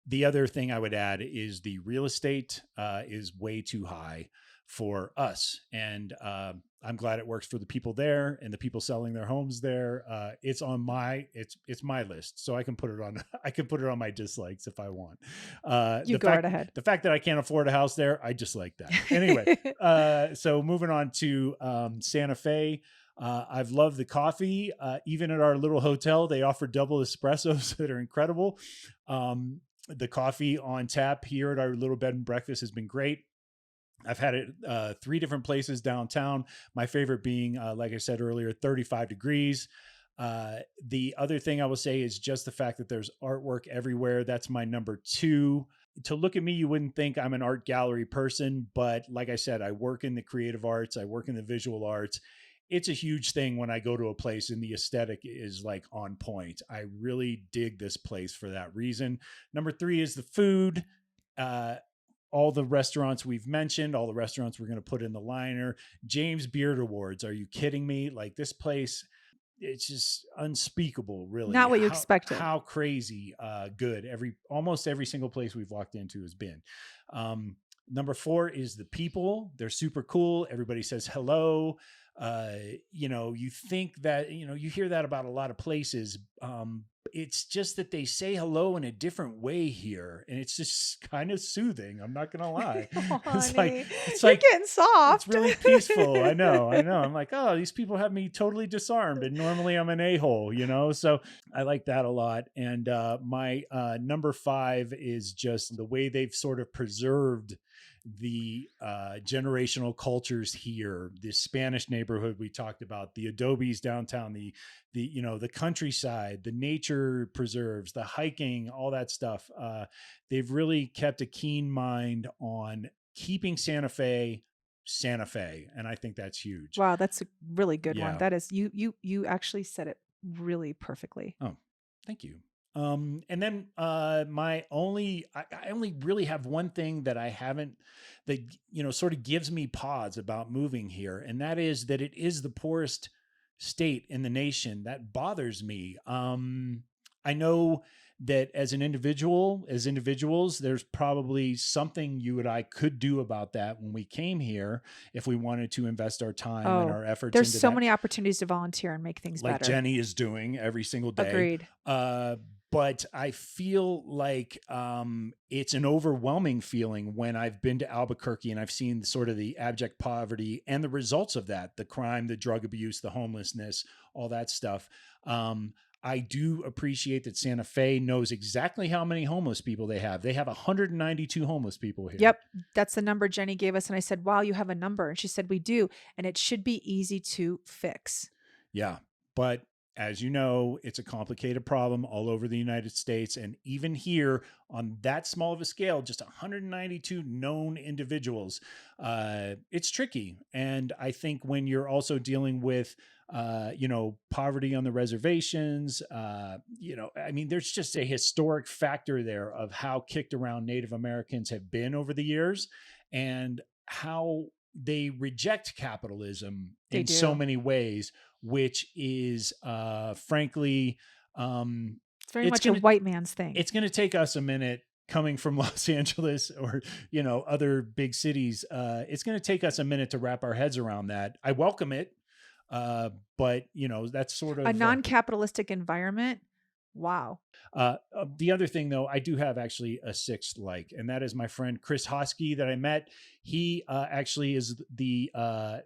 The other thing I would add is the real estate is way too high for us. And I'm glad it works for the people there and the people selling their homes there. It's on my it's my list, so I can put it on I can put it on my dislikes if I want. You go right ahead. The fact that I can't afford a house there, I dislike that. Anyway, so moving on to Santa Fe. I've loved the coffee. Even at our little hotel, they offer double espressos that are incredible. The coffee on tap here at our little bed and breakfast has been great. I've had it 3 different places downtown. My favorite being, like I said earlier, 35 degrees. The other thing I will say is just the fact that there's artwork everywhere. That's my number 2. To look at me, you wouldn't think I'm an art gallery person, but like I said, I work in the creative arts. I work in the visual arts. It's a huge thing when I go to a place and the aesthetic is like on point. I really dig this place for that reason. Number 3 is the food. All the restaurants we've mentioned, all the restaurants we're going to put in the liner. James Beard Awards. Are you kidding me? Like, this place, it's just unspeakable, really. Not what you expected. How crazy good almost every single place we've walked into has been. Number 4 is the people. They're super cool. Everybody says hello. You think that, you hear that about a lot of places. It's just that they say hello in a different way here. And it's just kind of soothing. I'm not going to lie. Oh, it's You're like getting soft. It's really peaceful. I know. I'm like, oh, these people have me totally disarmed. And normally I'm an a-hole, so I like that a lot. And my number 5 is just the way they've sort of preserved the generational cultures here. The Spanish neighborhood we talked about, the adobes downtown, the countryside, the nature preserves, the hiking, all that stuff. They've really kept a keen mind on keeping Santa Fe, and I think that's huge. Wow, that's a really good one. That is, you actually said it really perfectly. Oh, thank you. And then I only really have one thing that I haven't, that sort of gives me pause about moving here, and that is that it is the poorest state in the nation. That bothers me. I know that as individuals, there's probably something you and I could do about that when we came here, if we wanted to invest our time and our efforts. There's so many opportunities to volunteer and make things like better. Jenny is doing every single day. Agreed. But I feel like it's an overwhelming feeling when I've been to Albuquerque and I've seen sort of the abject poverty and the results of that, the crime, the drug abuse, the homelessness, all that stuff. I do appreciate that Santa Fe knows exactly how many homeless people they have. They have 192 homeless people here. Yep. That's the number Jenny gave us. And I said, wow, you have a number. And she said, we do. And it should be easy to fix. Yeah. But as you know, it's a complicated problem all over the United States. And even here on that small of a scale, just 192 known individuals, it's tricky. And I think when you're also dealing with, poverty on the reservations, there's just a historic factor there of how kicked around Native Americans have been over the years and how they reject capitalism in so many ways, which is, frankly, it's very much a white man's thing. It's going to take us a minute coming from Los Angeles or, other big cities. It's going to take us a minute to wrap our heads around that. I welcome it. But that's sort of a non-capitalistic environment. Wow. The other thing though, I do have actually a 6th like, and that is my friend Chris Hosky that I met. He actually is the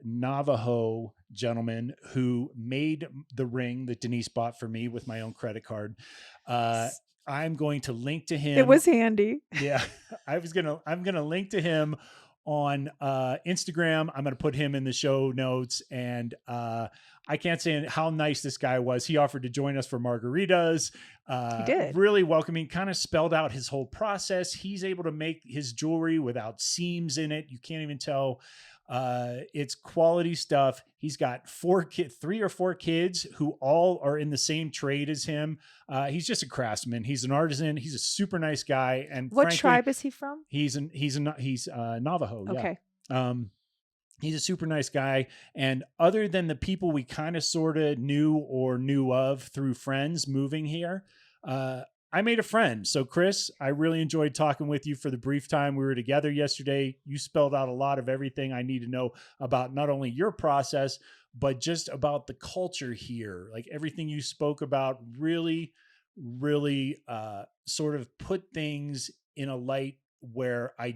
Navajo gentleman who made the ring that Denise bought for me with my own credit card. I'm going to link to him. It was handy. Yeah. I'm going to link to him on Instagram. I'm going to put him in the show notes, and I can't say how nice this guy was. He offered to join us for margaritas. He did. Really welcoming, kind of spelled out his whole process. He's able to make his jewelry without seams in it. You can't even tell. It's quality stuff. He's got 3 or 4 kids who all are in the same trade as him. He's just a craftsman. He's an artisan. He's a super nice guy. And what frankly, tribe is he from? He's Navajo. Okay. Yeah. He's a super nice guy. And other than the people we kind of sort of knew or knew of through friends moving here, I made a friend. So Chris, I really enjoyed talking with you for the brief time we were together yesterday. You spelled out a lot of everything I need to know about not only your process, but just about the culture here. Like everything you spoke about really, really sort of put things in a light where I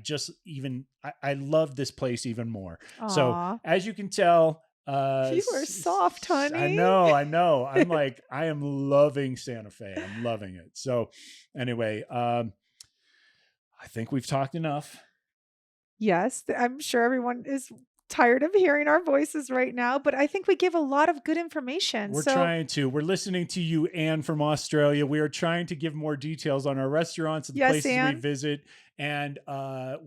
love this place even more. Aw. So as you can tell, You are soft, honey. I know. I'm like, I am loving Santa Fe. I'm loving it. So anyway, I think we've talked enough. Yes, I'm sure everyone is tired of hearing our voices right now, but I think we give a lot of good information. We're listening to you, Anne from Australia. We are trying to give more details on our restaurants and the places Anne. we visit. And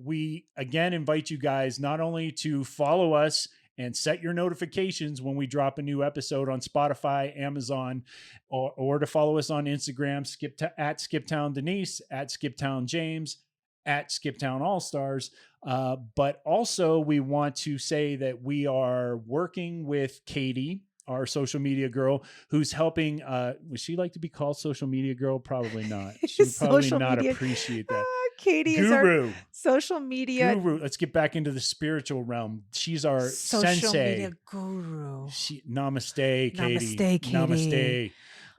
we again invite you guys not only to follow us and set your notifications when we drop a new episode on Spotify, Amazon, or to follow us on Instagram, at Skiptown Denise, at Skiptown James, at Skiptown All Stars. But also we want to say that we are working with Katie, our social media girl, who's helping. Would she like to be called social media girl? Probably not. She would probably not appreciate that. Katie Guru. is our social media guru. Let's get back into the spiritual realm. She's our social sensei. media guru. Namaste, Katie. Namaste, Katie.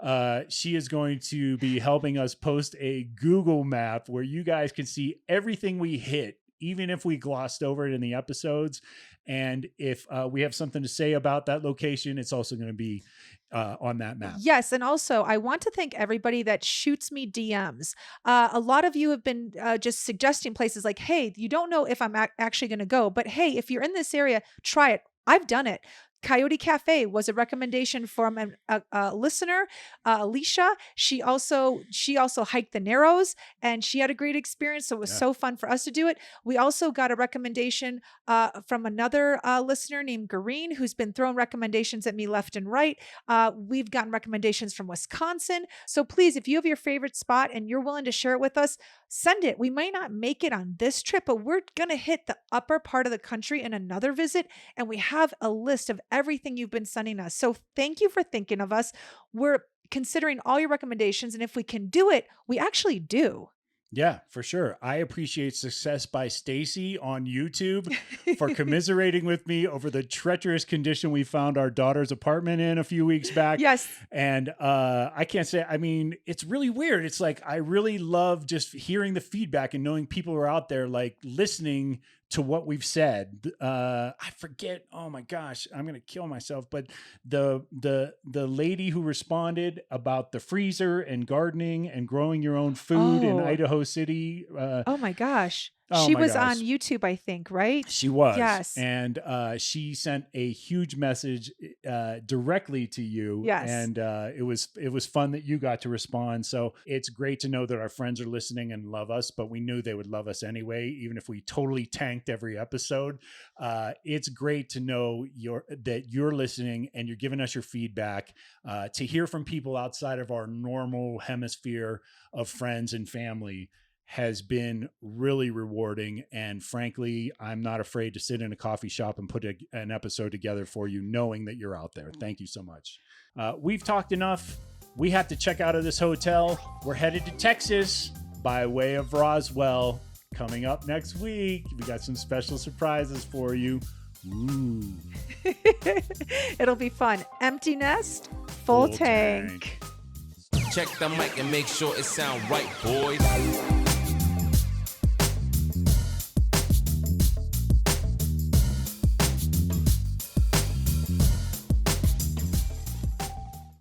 Namaste. She is going to be helping us post a Google map where you guys can see everything we hit, even if we glossed over it in the episodes. And if we have something to say about that location, it's also going to be on that map. Yes. And also, I want to thank everybody that shoots me DMs. A lot of you have been just suggesting places like, hey, you don't know if I'm actually going to go, but hey, if you're in this area, try it. I've done it. Coyote Cafe was a recommendation from a listener, Alicia. She also hiked the Narrows and she had a great experience. So it was so fun for us to do it. We also got a recommendation from another listener named Gareen, who's been throwing recommendations at me left and right. We've gotten recommendations from Wisconsin. So please, if you have your favorite spot and you're willing to share it with us, send it. We might not make it on this trip, but we're going to hit the upper part of the country in another visit. And we have a list of everything you've been sending us. So thank you for thinking of us. We're considering all your recommendations. And if we can do it, we actually do. Yeah, for sure. I appreciate Success by Stacy on YouTube for commiserating with me over the treacherous condition we found our daughter's apartment in a few weeks back. Yes. And I can't say, I mean, it's really weird. It's like, I really love just hearing the feedback and knowing people are out there like listening to what we've said. I forget, oh my gosh, I'm going to kill myself. But the lady who responded about the freezer and gardening and growing your own food in Idaho City. Oh my gosh. She was on YouTube, I think, right? She was. Yes. And she sent a huge message directly to you. Yes. And it was fun that you got to respond. So it's great to know that our friends are listening and love us, but we knew they would love us anyway, even if we totally tanked every episode. It's great to know that you're listening and you're giving us your feedback, to hear from people outside of our normal hemisphere of friends and family has been really rewarding. And frankly, I'm not afraid to sit in a coffee shop and put an episode together for you, knowing that you're out there. Thank you so much. We've talked enough. We have to check out of this hotel. We're headed to Texas by way of Roswell. Coming up next week, we got some special surprises for you. Ooh. It'll be fun. Empty nest, full tank. Check the mic and make sure it sound right, boys.